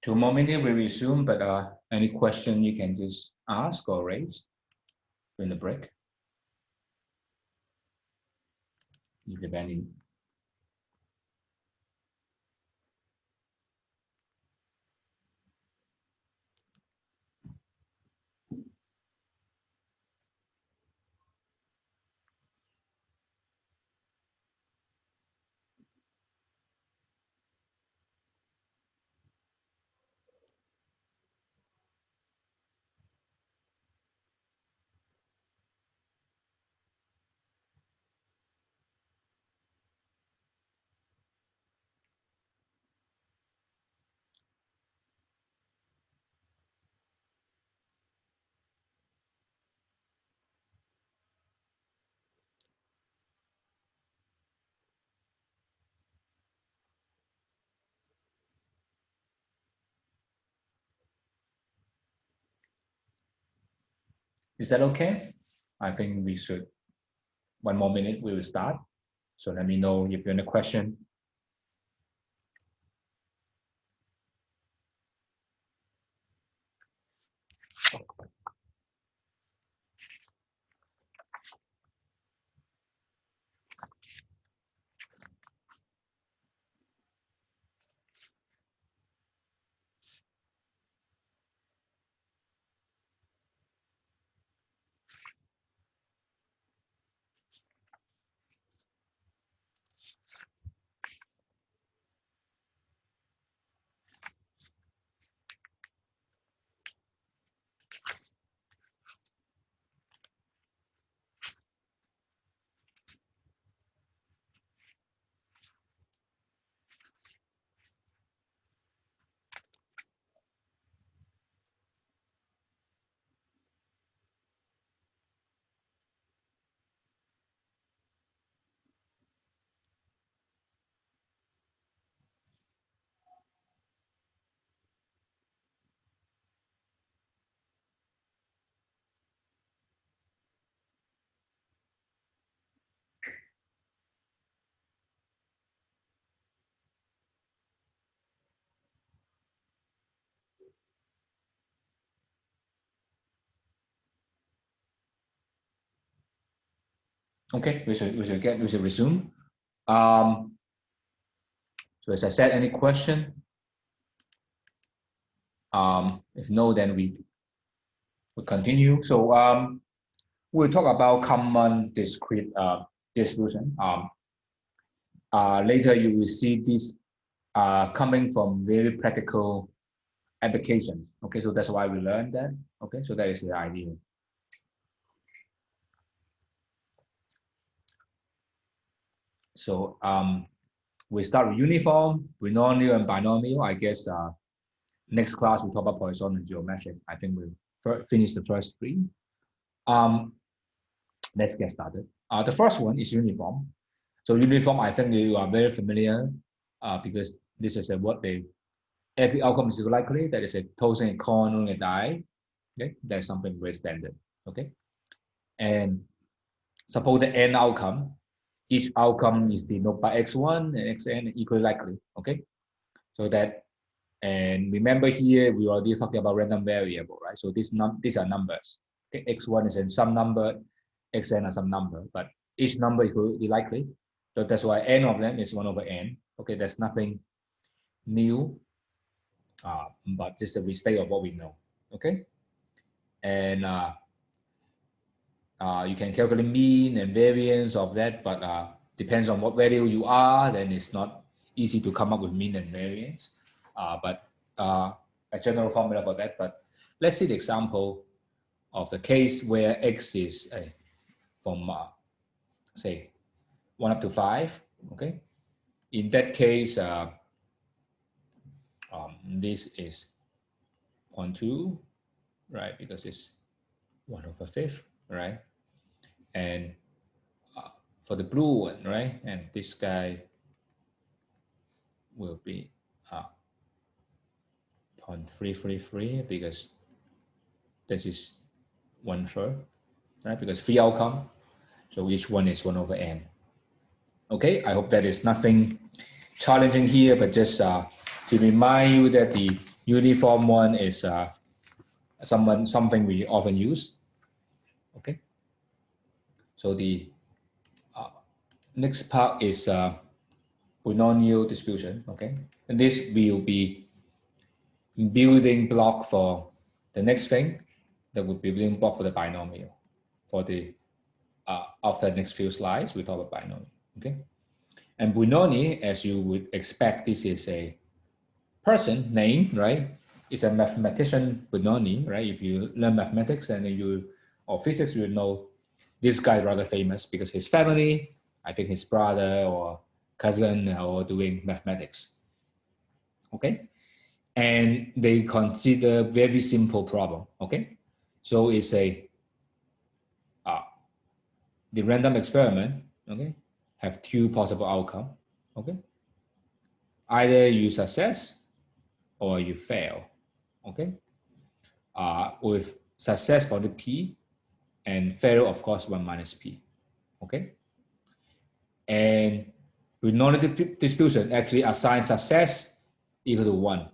2 more minutes, we resume, but any question you can just ask or raise during the break. If you have any. Is that okay? I think we should, 1 more minute, we will start. So let me know if you have any question. Okay, we should resume. So as I said, any question? If no, then we will continue. So we'll talk about common discrete distribution. Later you will see this coming from very practical application. Okay, so that's why we learned that. Okay, so that is the idea. So we start with uniform, binomial, and binomial. I guess next class we talk about Poisson and geometric. I think we'll finish the first three. Let's get started. The first one is uniform. So uniform, I think you are very familiar because this is what every outcome is likely. That is a tossing a coin on a die. Okay, that's something very standard. Okay, and suppose the n outcome, each outcome is denoted by x1 and xn equally likely. Okay, so that, and remember here we already talking about random variable, right? So these are numbers. Okay, x1 is in some number, xn are some number, but each number is equally likely. So that's why n of them is 1 over n. Okay, there's nothing new, but just a restate of what we know. Okay, and you can calculate mean and variance of that, but depends on what value you are, then it's not easy to come up with mean and variance. But a general formula for that. But let's see the example of the case where x is from say 1 up to 5. Okay, in that case, this is 0.2, right? Because it's 1 over 5, right? And for the blue one, right? And this guy will be 0.333 because this is 1/3, right? Because 3 outcome, so each one is 1 over n. Okay, I hope that is nothing challenging here, but just to remind you that the uniform one is something we often use. Okay, so the next part is Binomial distribution. Okay, and this will be building block for the next thing. That would be building block for the binomial. For the after the next few slides, we talk about binomial. Okay, and Bernoulli, as you would expect, this is a person name, right? It's a mathematician, Bernoulli, right? If you learn mathematics and or physics, you know this guy is rather famous because his family, I think his brother or cousin, are all doing mathematics. Okay, and they consider very simple problem. Okay, so it's the random experiment. Okay, have two possible outcome. Okay, either you success or you fail. Okay, with success for the p and failure, of course, 1 minus p. Okay, and Bernoulli distribution actually assigns success equal to 1,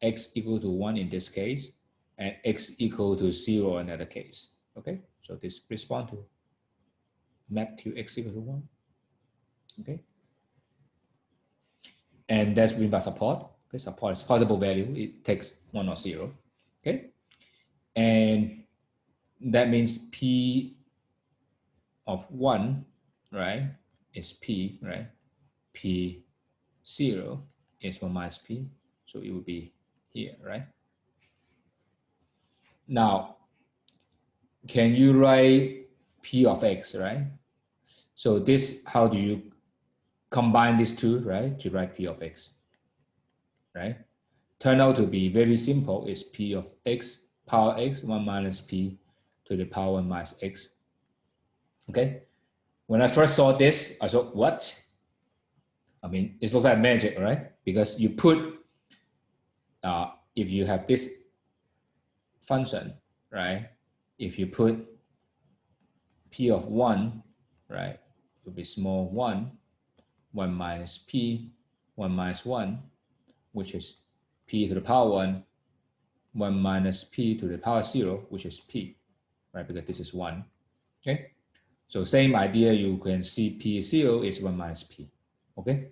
x equal to 1 in this case, and x equal to 0 in another case. Okay, so this respond to map to x equal to 1. Okay, and that's written by support. Okay, support is possible value, it takes 1 or 0. Okay, and that means p of 1, right, is p, right? P 0 is 1 minus p, so it would be here, right? Now, can you write p of x, right? So this, how do you combine these two, right, to write p of x, right? Turn out to be very simple. It's p of x power x 1 minus p to the power 1 minus x. Okay, when I first saw this, I thought, what? I mean, it looks like magic, right? Because you put, if you have this function, right? If you put p of 1, right, it will be small 1, 1 minus p, 1 minus 1, which is p to the power 1, 1 minus p to the power 0, which is p, right? Because this is 1. Okay, So same idea, you can see P0 is 1 minus P, okay?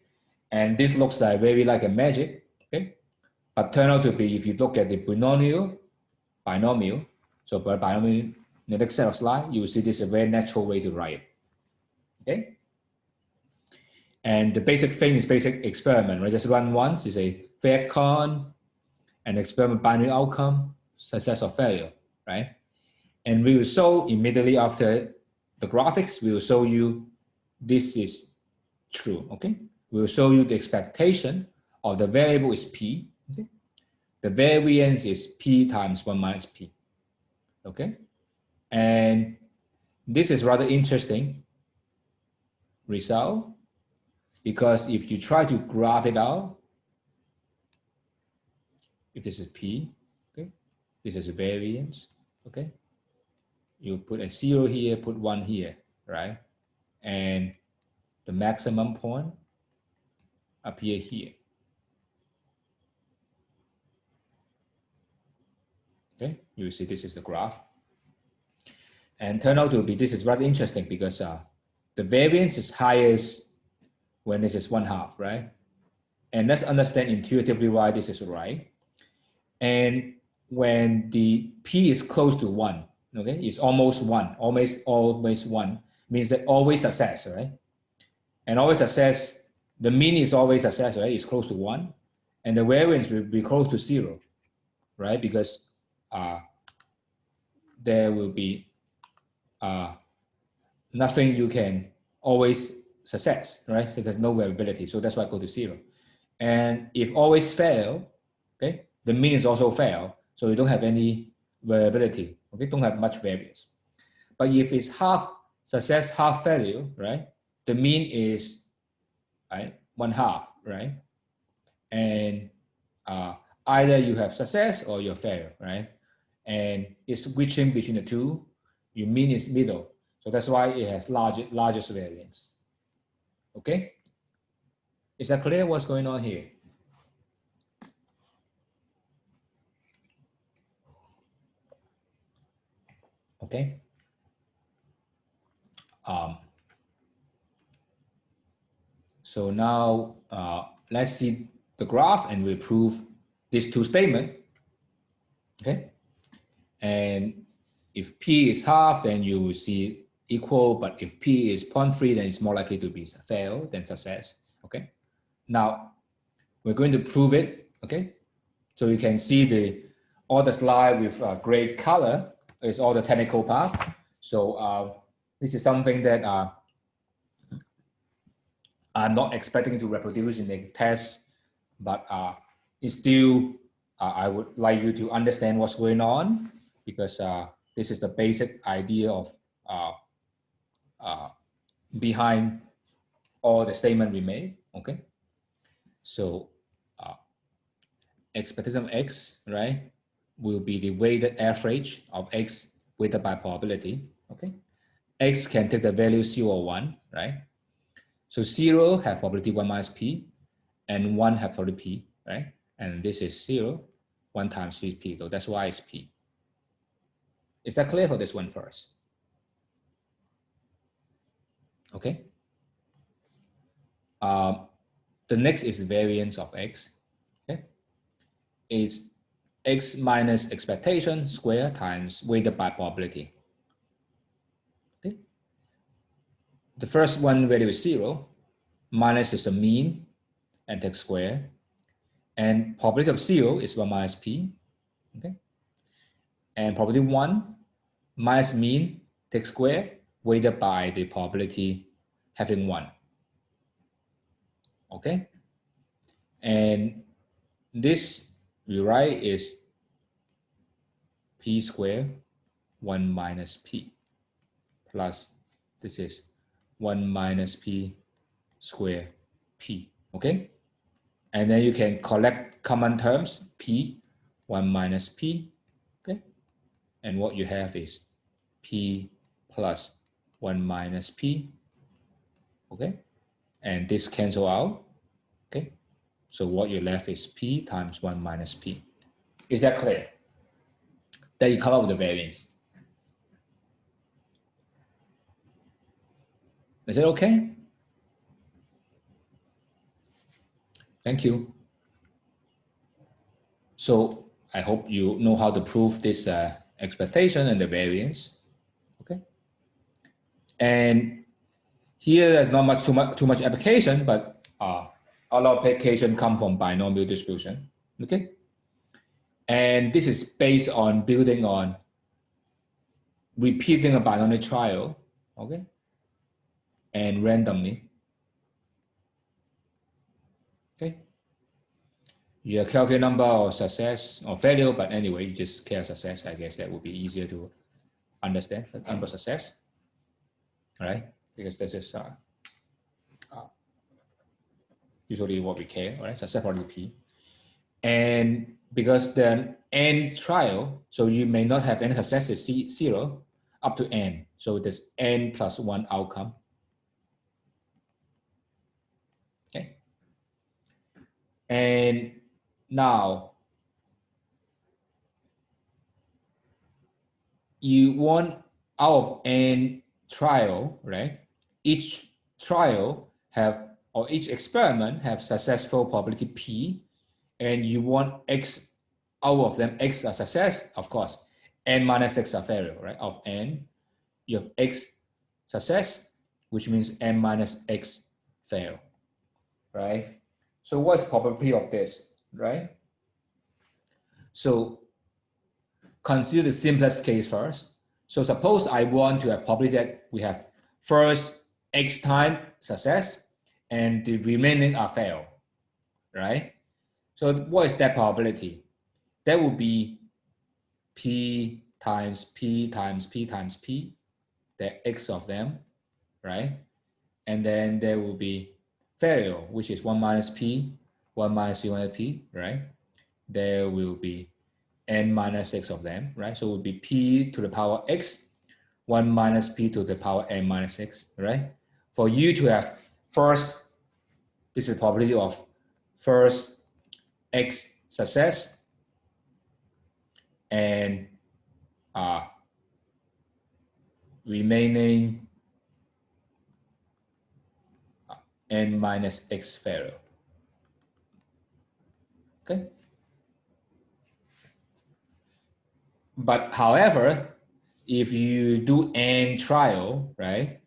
And this looks like very like a magic, okay? But turn out to be, if you look at the binomial, so by binomial, in the next set of slides, you will see this is a very natural way to write it, okay? And the basic thing is basic experiment, right? Just run once, is a fair con, and experiment binary outcome, success or failure, right? And we will show immediately after the graphics, we will show you this is true, okay? We will show you the expectation of the variable is P, okay? The variance is P times 1 minus P, okay? And this is rather interesting result, because if you try to graph it out, if this is P, okay, this is a variance, okay? You put a 0 here, put 1 here, right? And the maximum point appear here. Okay, you see this is the graph. And turn out to be, this is rather interesting because the variance is highest when this is 1/2, right? And let's understand intuitively why this is right. And when the P is close to 1, okay, it's almost 1, always 1, means that always success, right? And always success, the mean is always success, right? It's close to 1. And the variance will be close to 0, right? Because there will be nothing you can always success, right? So there's no variability. So that's why I go to 0. And if always fail, okay, the mean is also fail. So you don't have any variability, okay? Don't have much variance. But if it's half success, half failure, right? The mean is, right, 1/2, right? And either you have success or you fail, right? And it's switching between the two. Your mean is middle. So that's why it has largest variance. Okay? Is that clear what's going on here? Okay. So now let's see the graph and we prove these two statements. Okay. And if P is half, then you will see equal, but if P is 0.3, then it's more likely to be fail than success. Okay. Now we're going to prove it. Okay. So you can see all the slide with gray color is all the technical part. So this is something that I'm not expecting to reproduce in the test, but it's still, I would like you to understand what's going on, because this is the basic idea of behind all the statement we made, okay? So expectation of X, right, will be the weighted average of X weighted by probability, okay? X can take the value 0 or 1, right? So 0 have probability 1 minus P, and 1 have probability P, right? And this is 0, 1 times 3P, so that's why it's P. Is that clear for this one first? Okay. The next is variance of X. Okay. It's X minus expectation square times weighted by probability. Okay. The first one value is 0, minus is the mean, and take square. And probability of 0 is 1 minus P. Okay. And probability 1 minus mean, take square, weighted by the probability having 1. Okay. And this we write is P square 1 minus P plus this is 1 minus P square P. Okay. And then you can collect common terms, P, 1 minus P, okay? And what you have is P plus 1 minus P, okay? And this cancel out, okay? So what you left is P times 1 minus P. Is that clear? Then you come up with the variance. Is it okay? Thank you. So I hope you know how to prove this expectation and the variance. Okay. And here there's not too much application, but a lot of application come from binomial distribution. Okay. And this is based on building on repeating a binomial trial. Okay. And randomly. Okay. Your calculate number of success or failure, but anyway, you just care success. I guess that would be easier to understand the number of success. All right. Because this is usually what we care, right? Success probably P. And because the n trial, so you may not have any success is 0 up to n. So there's n plus 1 outcome. Okay. And now you want out of n trial, right? Each trial have, or each experiment have successful probability P, and you want X out of them, X a success, of course, n minus X a failure, right? Of n, you have X success, which means n minus X fail, right? So what's probability of this, right? So consider the simplest case first. So suppose I want to have probability that we have first X time success and the remaining are fail, right? So what is that probability? That would be P times P times P times P, the X of them, right? And then there will be failure, which is 1 minus P, 1 minus P minus P, right? There will be n minus X of them, right? So it would be P to the power X, 1 minus P to the power n minus X, right? For you to have first, this is probability of first X success and remaining n minus X failure. Okay. But however, if you do n trial, right,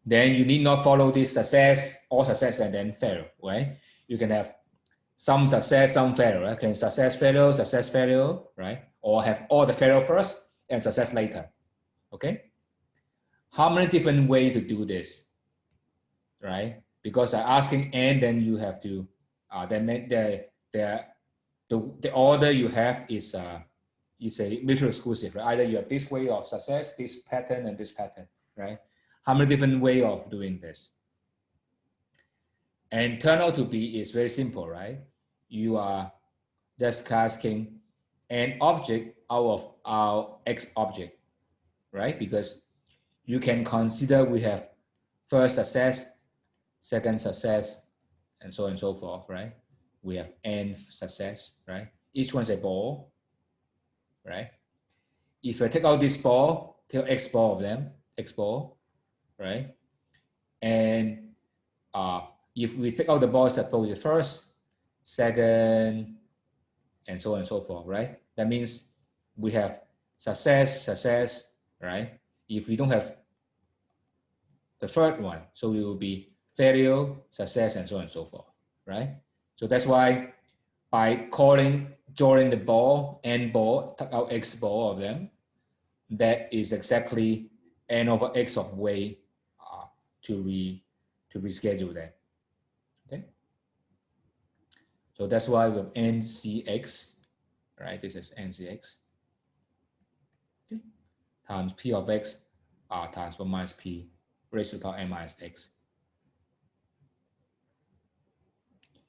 then you need not follow this success, all success and then failure, right? You can have some success, some failure, right? Can success, failure, right? Or have all the failure first and success later, okay? How many different ways to do this, right? Because I'm asking n, then you have to, the order you have is a mutually exclusive, right? Either you have this way of success, this pattern, and this pattern, right? How many different ways of doing this? And turn out to be is very simple, right? You are just casting an object out of our X object, right? Because you can consider we have first success, second success, and so on and so forth, right? We have n success, right? Each one's a ball, right? If I take out this ball, take X ball of them, X ball, right? And if we pick out the ball, suppose the first, second, and so on and so forth, right? That means we have success, right? If we don't have the third one, so it will be failure, success, and so on and so forth, right? So that's why by drawing the ball, n ball, take out X ball of them, that is exactly n over X of way to reschedule that. Okay. So that's why we have NCX, right? This is NCX. Okay. Times P of X times 1 minus P raised to the power n minus X.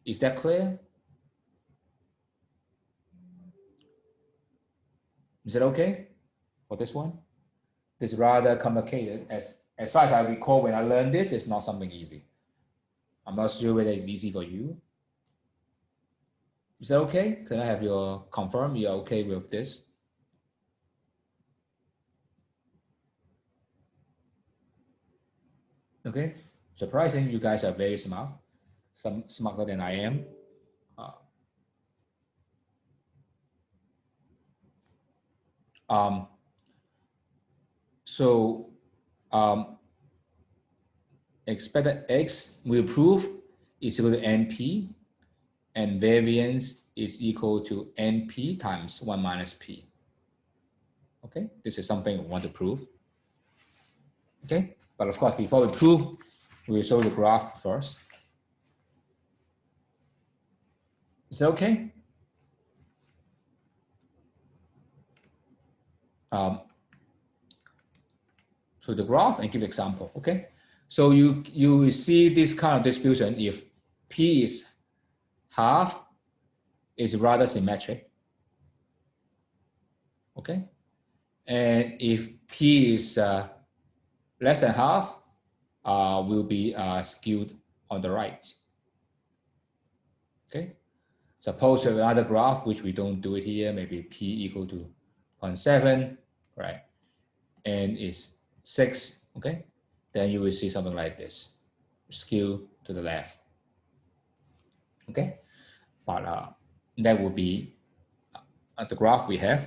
Is that clear? Is it okay for this one? This is rather complicated. As far as I recall, when I learned this, it's not something easy. I'm not sure whether it's easy for you. Is that okay? Can I have your confirm you're okay with this? Okay. Surprising, you guys are very smart, some smarter than I am. So expected X will prove is equal to NP, and variance is equal to NP times 1 minus P. Okay, this is something we want to prove. Okay, but of course, before we prove, we will show the graph first. Is that okay? So the graph and give example. Okay, so you will see this kind of distribution if P is half, is rather symmetric. Okay, and if P is less than half, will be skewed on the right. Okay, suppose another graph, which we don't do it here, maybe P equal to 0.7, right? And is 6, okay? Then you will see something like this, skew to the left. Okay, but that would be the graph we have.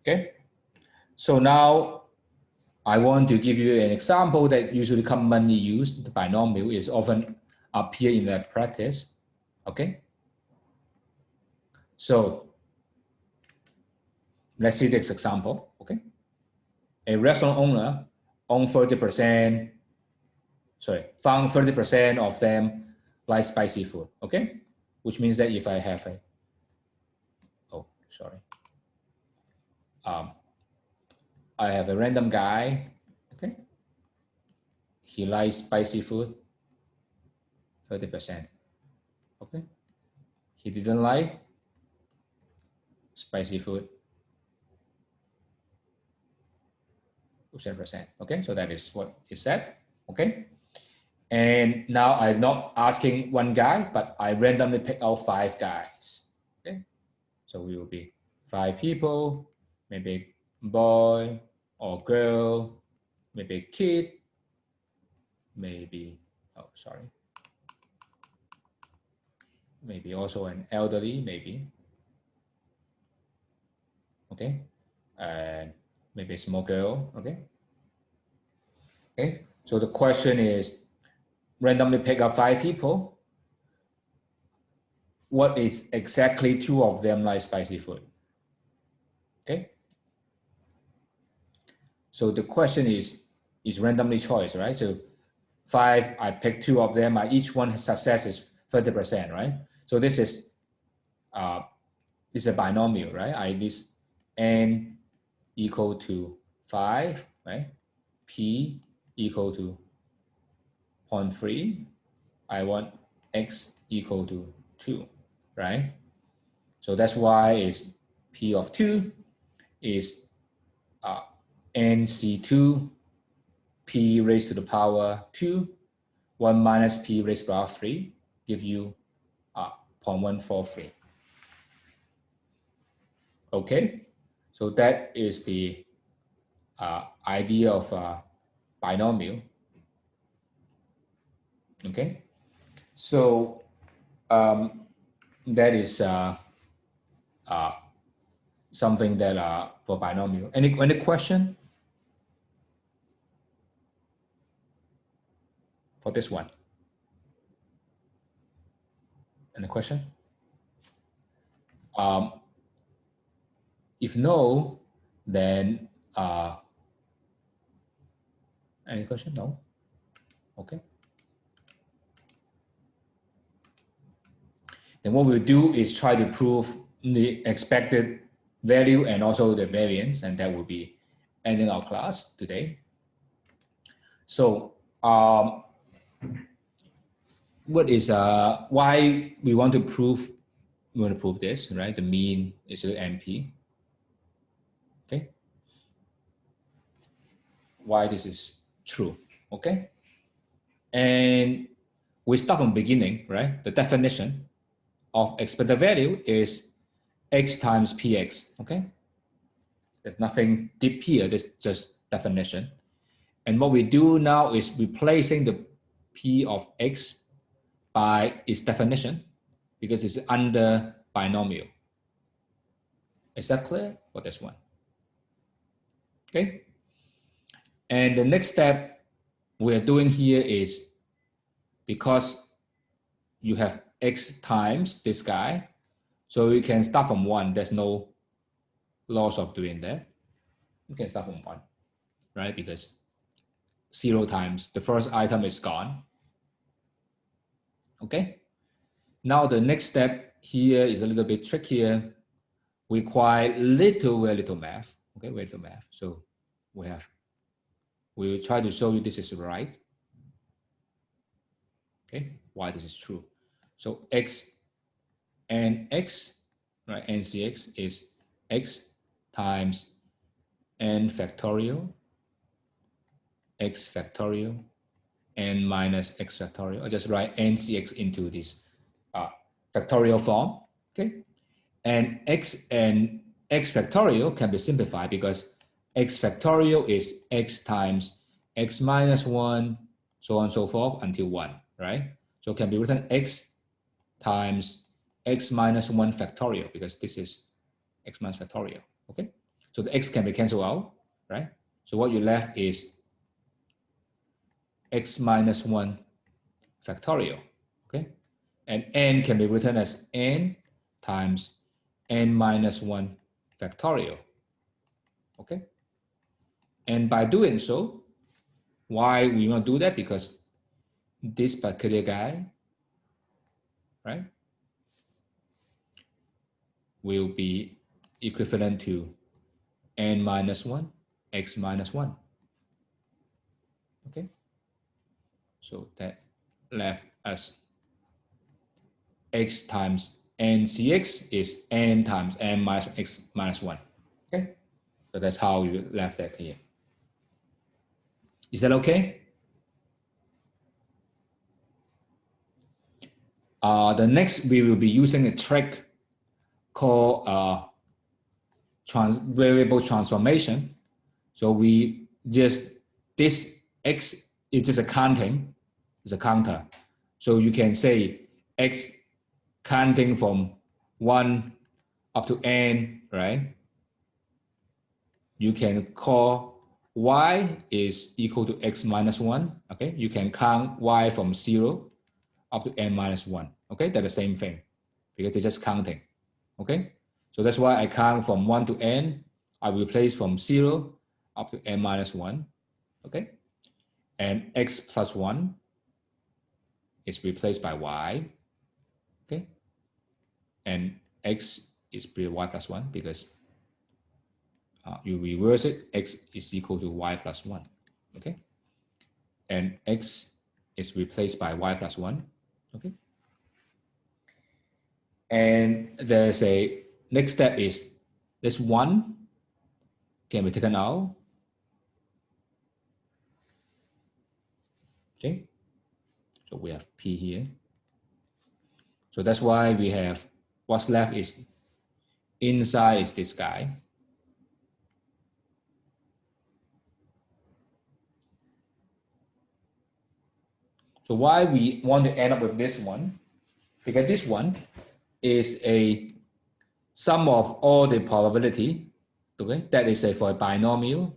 Okay, so now I want to give you an example that usually commonly used. The binomial is often appear in the practice. Okay, so let's see this example. Okay, a restaurant owner owned 30%, found 30% of them like spicy food. Okay, which means that if I have a, I have a random guy, okay, he likes spicy food, 30%, okay, he didn't like spicy food, 7%, okay, so that is what is said, okay, and now I'm not asking one guy, but I randomly pick out 5 guys, okay, so we will be 5 people, maybe boy or girl, maybe kid, maybe, maybe also an elderly, maybe, okay, and maybe a small girl, okay. Okay, so the question is, randomly pick up 5 people. What is exactly 2 of them like spicy food? Okay. So the question is randomly choice, right? So 5, I pick 2 of them. Each one success is 30%, right? So this is a binomial, right? This n equal to 5, right? P equal to 0.3. I want x equal to 2, right? So that's why is P of 2 is NC2 P raised to the power 2, 1 minus P raised to the power 3, give you 0.143. Okay, so that is the idea of binomial. Okay, so that is something that for binomial. Any question for this one? Any question? If no, then any question? No. Okay. Then what we'll do is try to prove the expected value and also the variance, and that will be ending our class today. So what is why we want to prove this, right? The mean is NP. Okay. Why this is true? Okay. And we start from beginning, right? The definition of expected value is x times px. Okay. There's nothing deep here. This is just definition. And what we do now is replacing the P of X by its definition because it's under binomial. Is that clear for this one? Okay. And the next step we're doing here is because you have X times this guy, so you can start from 1. There's no loss of doing that. You can start from 1, right? Because 0 times the first item is gone. Okay. Now the next step here is a little bit trickier. Require very little math. Okay, very little math. So we will try to show you this is right. Okay, why this is true. So X and X, right? NCX is X times N factorial, X factorial, N minus X factorial. I just write NCX into this factorial form. Okay. And X factorial can be simplified because X factorial is X times X minus 1, so on and so forth until 1, right? So it can be written X times X minus 1 factorial because this is X minus factorial, okay? So the X can be canceled out, right? So what you left is X minus 1 factorial, okay? And N can be written as N times N minus 1 factorial, okay? And by doing so, why we want to do that? Because this particular guy, right, will be equivalent to N minus 1, X minus 1, okay? So that left us X times NCX is N times N minus X minus 1, okay? So that's how we left that here. Is that okay? The next, we will be using a trick called variable transformation. So we just, this X is just a counting, it's a counter. So you can say X counting from 1 up to N, right? You can call Y is equal to X minus 1, okay? You can count Y from 0 up to N minus 1, okay? They're the same thing because they're just counting, okay? So that's why I count from 1 to N. I replace from 0 up to N minus 1, okay? And X plus 1 is replaced by Y, okay? And X is Y plus 1 because you reverse it, X is equal to Y plus 1, okay? And X is replaced by Y plus 1, okay? And there's a next step is this 1 can be taken out, okay? So we have P here. So that's why we have what's left is inside is this guy. So why we want to end up with this one? Because this one is a sum of all the probability, okay? That is for a binomial.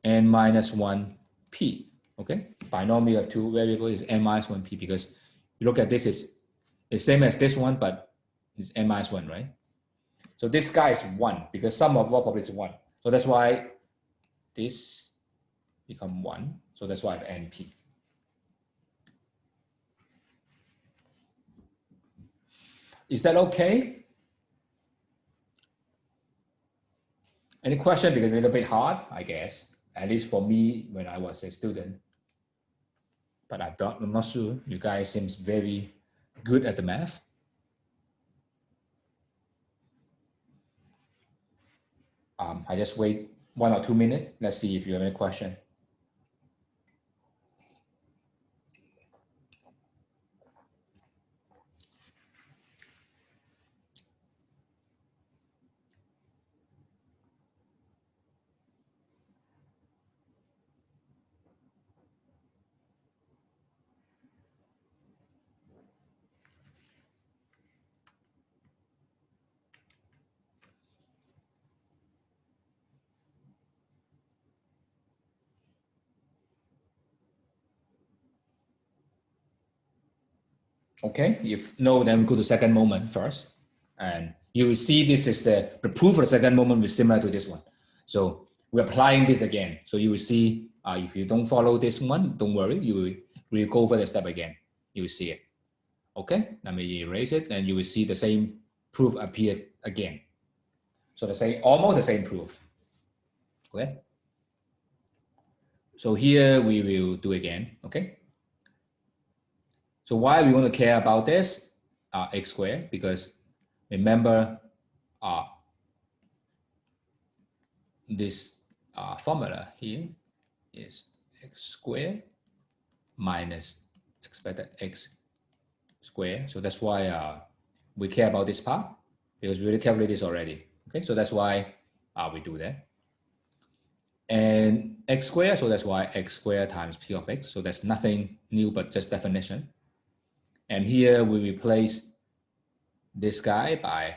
N minus 1 P, okay? Binomial of 2 variables is N minus 1 P because you look at this is the same as this one, but it's N minus 1, right? So this guy is 1 because sum of all probability is 1. So that's why this become 1. So that's why I have NP. Is that okay? Any question? Because it's a little bit hard, I guess. At least for me when I was a student. But I'm not sure. You guys seems very good at the math. I just wait 1 or 2 minutes. Let's see if you have any question. Okay, if no, then we go to second moment first. And you will see this is the proof for the second moment is similar to this one. So we're applying this again. So you will see, if you don't follow this one, don't worry, will go over the step again. You will see it. Okay, let me erase it, and you will see the same proof appear again. So the same, almost the same proof. Okay. So here we will do again. Okay. So why we want to care about this x squared? Because remember this formula here is x squared minus expected x squared. So that's why we care about this part, because we already calculated this already. Okay, so that's why we do that. And x squared, so that's why x squared times p of x. So that's nothing new but just definition. And here we replace this guy by,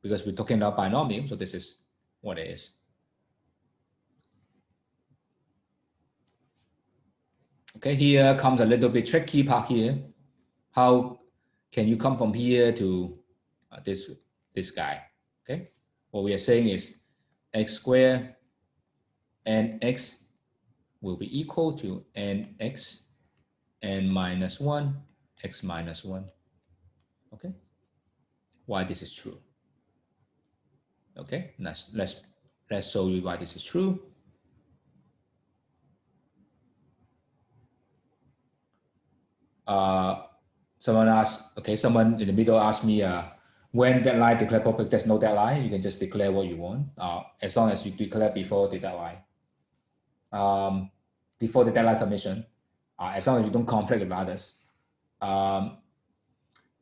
because we're talking about binomial, so this is what it is. Okay, here comes a little bit tricky part here. How can you come from here to this guy? Okay, what we are saying is x squared and x will be equal to nx n minus 1 x minus 1. Okay, why this is true? Okay, let's show you why this is true. Someone asked, okay, someone in the middle asked me, when deadline declare public, there's no deadline. You can just declare what you want, as long as you declare before the deadline, before the deadline submission, as long as you don't conflict with others.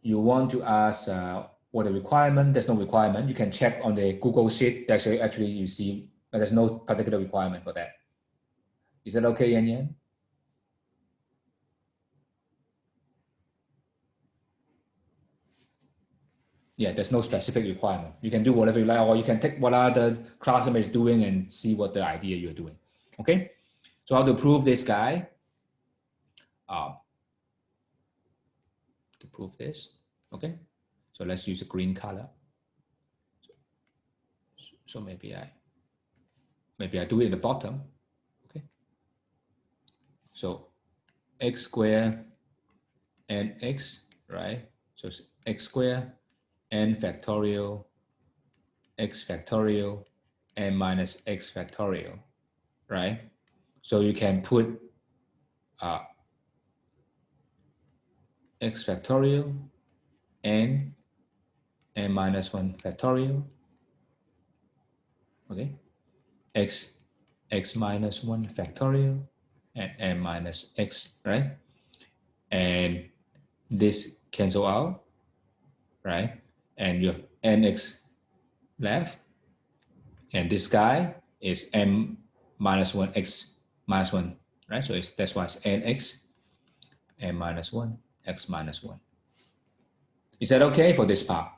You want to ask what the requirement, there's no requirement. You can check on the Google Sheet. Actually you see there's no particular requirement for that. Is that okay, Yan Yan? Yeah, there's no specific requirement. You can do whatever you like, or you can take what other classmates doing and see what the idea you're doing. Okay, so how to prove this guy? To prove this, okay. So let's use a green color. So maybe I do it at the bottom. Okay. So x squared and x, right? So it's x squared n factorial x factorial n minus x factorial, right? So you can put x factorial n minus 1 factorial, okay, x minus 1 factorial and n minus x, right? And this cancel out, right? And you have nx left, and this guy is m minus 1 x minus 1, right? So that's why it's nx n minus 1 x minus 1. Is that okay for this part?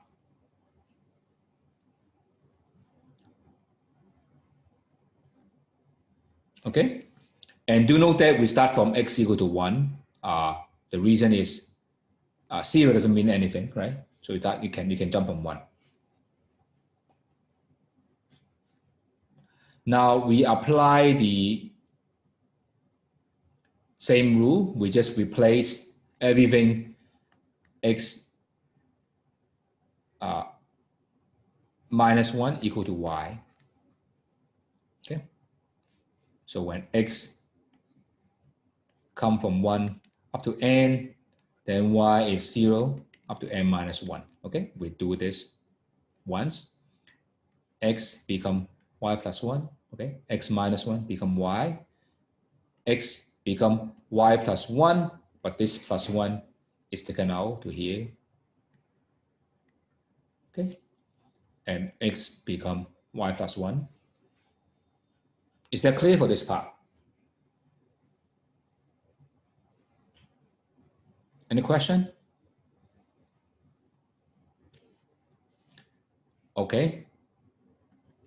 Okay, and do note that we start from x equal to 1. The reason is 0 doesn't mean anything, right? So you can jump from 1. Now we apply the same rule. We just replace everything x minus 1 equal to y. Okay. So when x come from 1 up to n, then y is 0 up to n minus 1. Okay, we do this once. X become y plus 1. Okay, x minus 1 become y. X become y plus 1, but this plus 1 is taken out to here. Okay, and x become y plus 1. Is that clear for this part? Any question? Okay.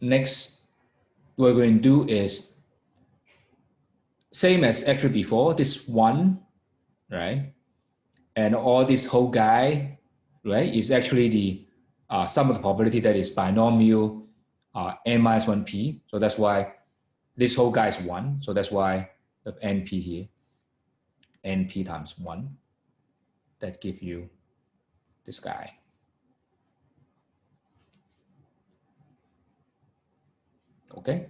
Next, what we're going to do is same as actually before, this 1, right? and all this whole guy, right, is actually the sum of the probability that is binomial n minus 1p. So that's why this whole guy is 1. So that's why we have np here, np times 1. That gives you this guy. Okay.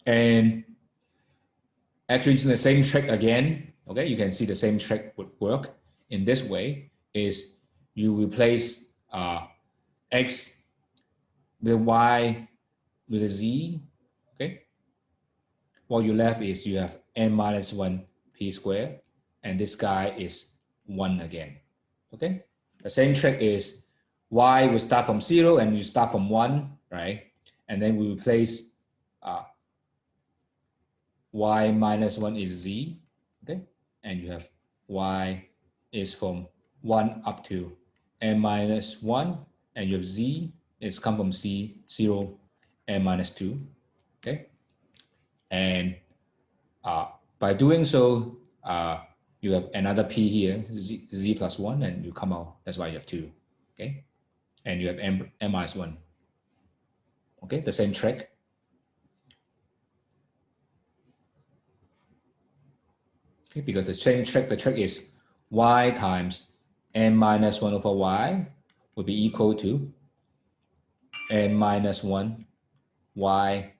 And actually using the same trick again, okay, you can see the same trick would work in this way, is you replace x with y with a z, okay? What you left is you have n minus 1 p squared, and this guy is 1 again, okay? The same trick is y will start from 0 and you start from 1, right? And then we replace y minus 1 is z, okay? And you have y is from 1 up to n minus 1, and you have z is come from c, 0, n minus 2, okay? And by doing so, you have another p here, z plus 1, and you come out, that's why you have 2, okay? And you have n minus 1, okay? The same trick. Okay, because the same trick, the trick is y times n minus 1 over y will be equal to n minus 1 y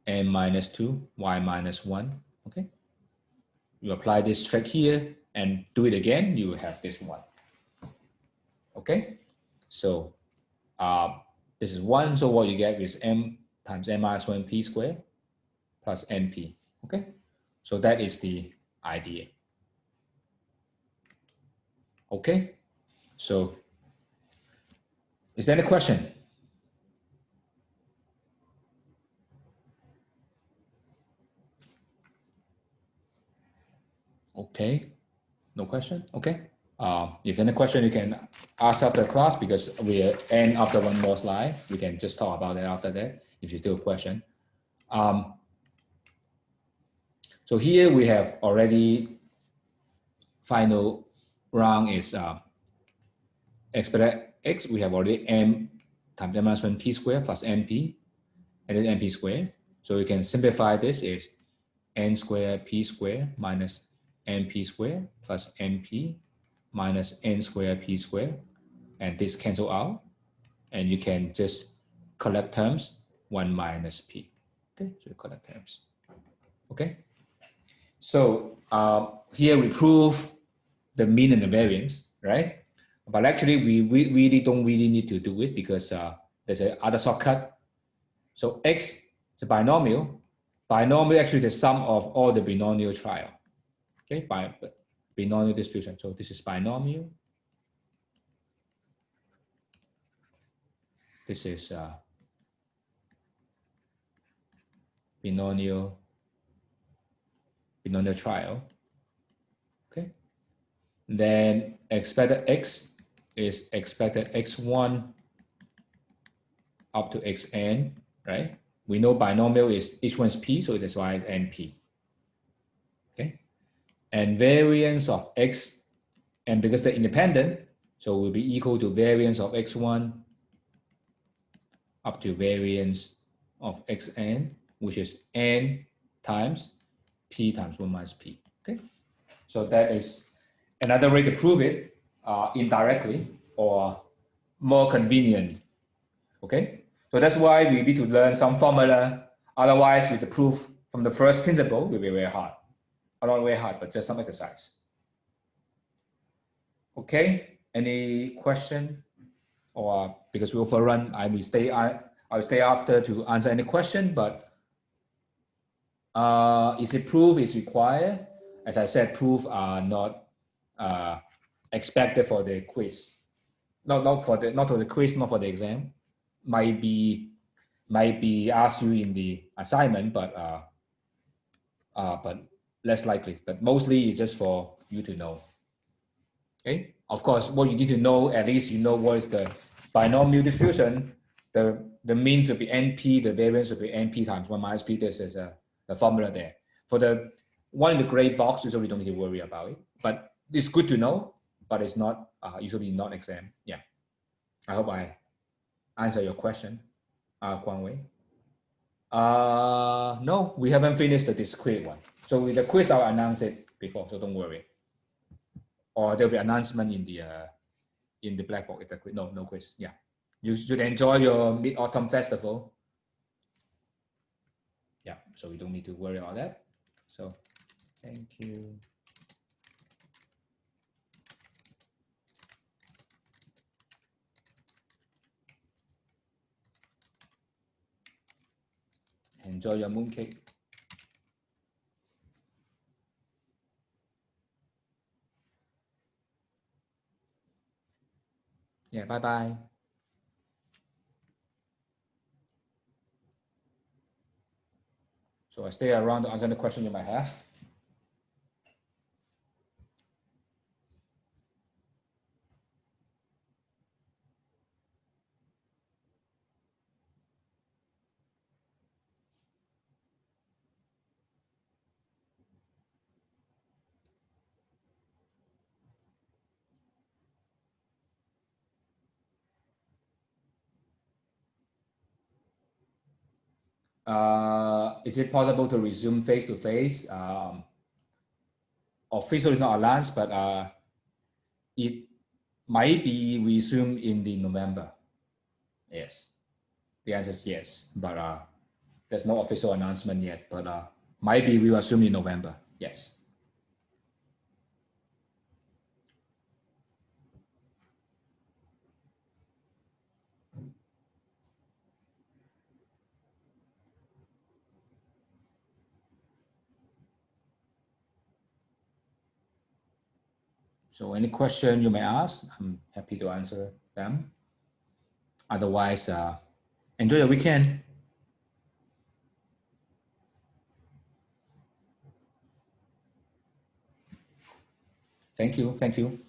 n minus 2 y minus 1, okay? You apply this trick here and do it again, you will have this one, okay? So this is 1, so what you get is m times n minus 1 p squared plus np, okay? So that is the idea. Okay, so is there any question? Okay, no question. Okay, if any question, you can ask after class because we end after one more slide. We can just talk about it after that if you still have a question. So here we have already final round is expected x. We have already m times n minus 1 p squared plus np, and then np squared. So we can simplify this is n squared p squared minus np squared plus np minus n squared p squared, and this cancel out, and you can just collect terms 1 minus p. Okay, so you collect terms. Okay, so here we prove the mean and the variance, right? But actually, we really don't need to do it because there's another shortcut. So x is a binomial. Binomial actually the sum of all the binomial trial. Okay, by binomial distribution. So this is binomial. This is binomial trial. Okay. Then expected x is expected x1 up to xn, right? We know binomial is each one's p, so that's why it's np. Okay. And variance of x, and because they're independent, so will be equal to variance of x1 up to variance of xn, which is n times p times 1 minus p. Okay, so that is another way to prove it indirectly or more convenient. Okay, so that's why we need to learn some formula. Otherwise, the proof from the first principle will be very hard. Not very hard, but just some exercise. Okay, any question? Or because we overrun, I will stay after to answer any question, but is it proof is required? As I said, proof are not expected for the quiz. Not for the quiz, not for the exam. Might be asked you in the assignment, but less likely. But mostly it's just for you to know. Okay. Of course, what you need to know, at least you know what is the binomial distribution. The mean should be NP, the variance should be NP times 1 minus P. This is the formula there. For the one in the gray box, you really don't need to worry about it. But it's good to know, but it's not usually not exam. Yeah. I hope I answer your question, Kwang Wei. No, we haven't finished the discrete one. So with the quiz, I'll announce it before, so don't worry. Or there'll be announcement in the Blackboard if the quiz. No quiz. Yeah, you should enjoy your Mid-Autumn Festival. Yeah, so we don't need to worry about that. So thank you. Enjoy your mooncake. Yeah, bye-bye. So I stay around to answer the question you might have. Is it possible to resume face-to-face? Official is not announced, but it might be resumed in the November. Yes, the answer is yes, but there's no official announcement yet, but might be resumed in November. Yes. So any question you may ask, I'm happy to answer them. Otherwise, enjoy your weekend. Thank you. Thank you.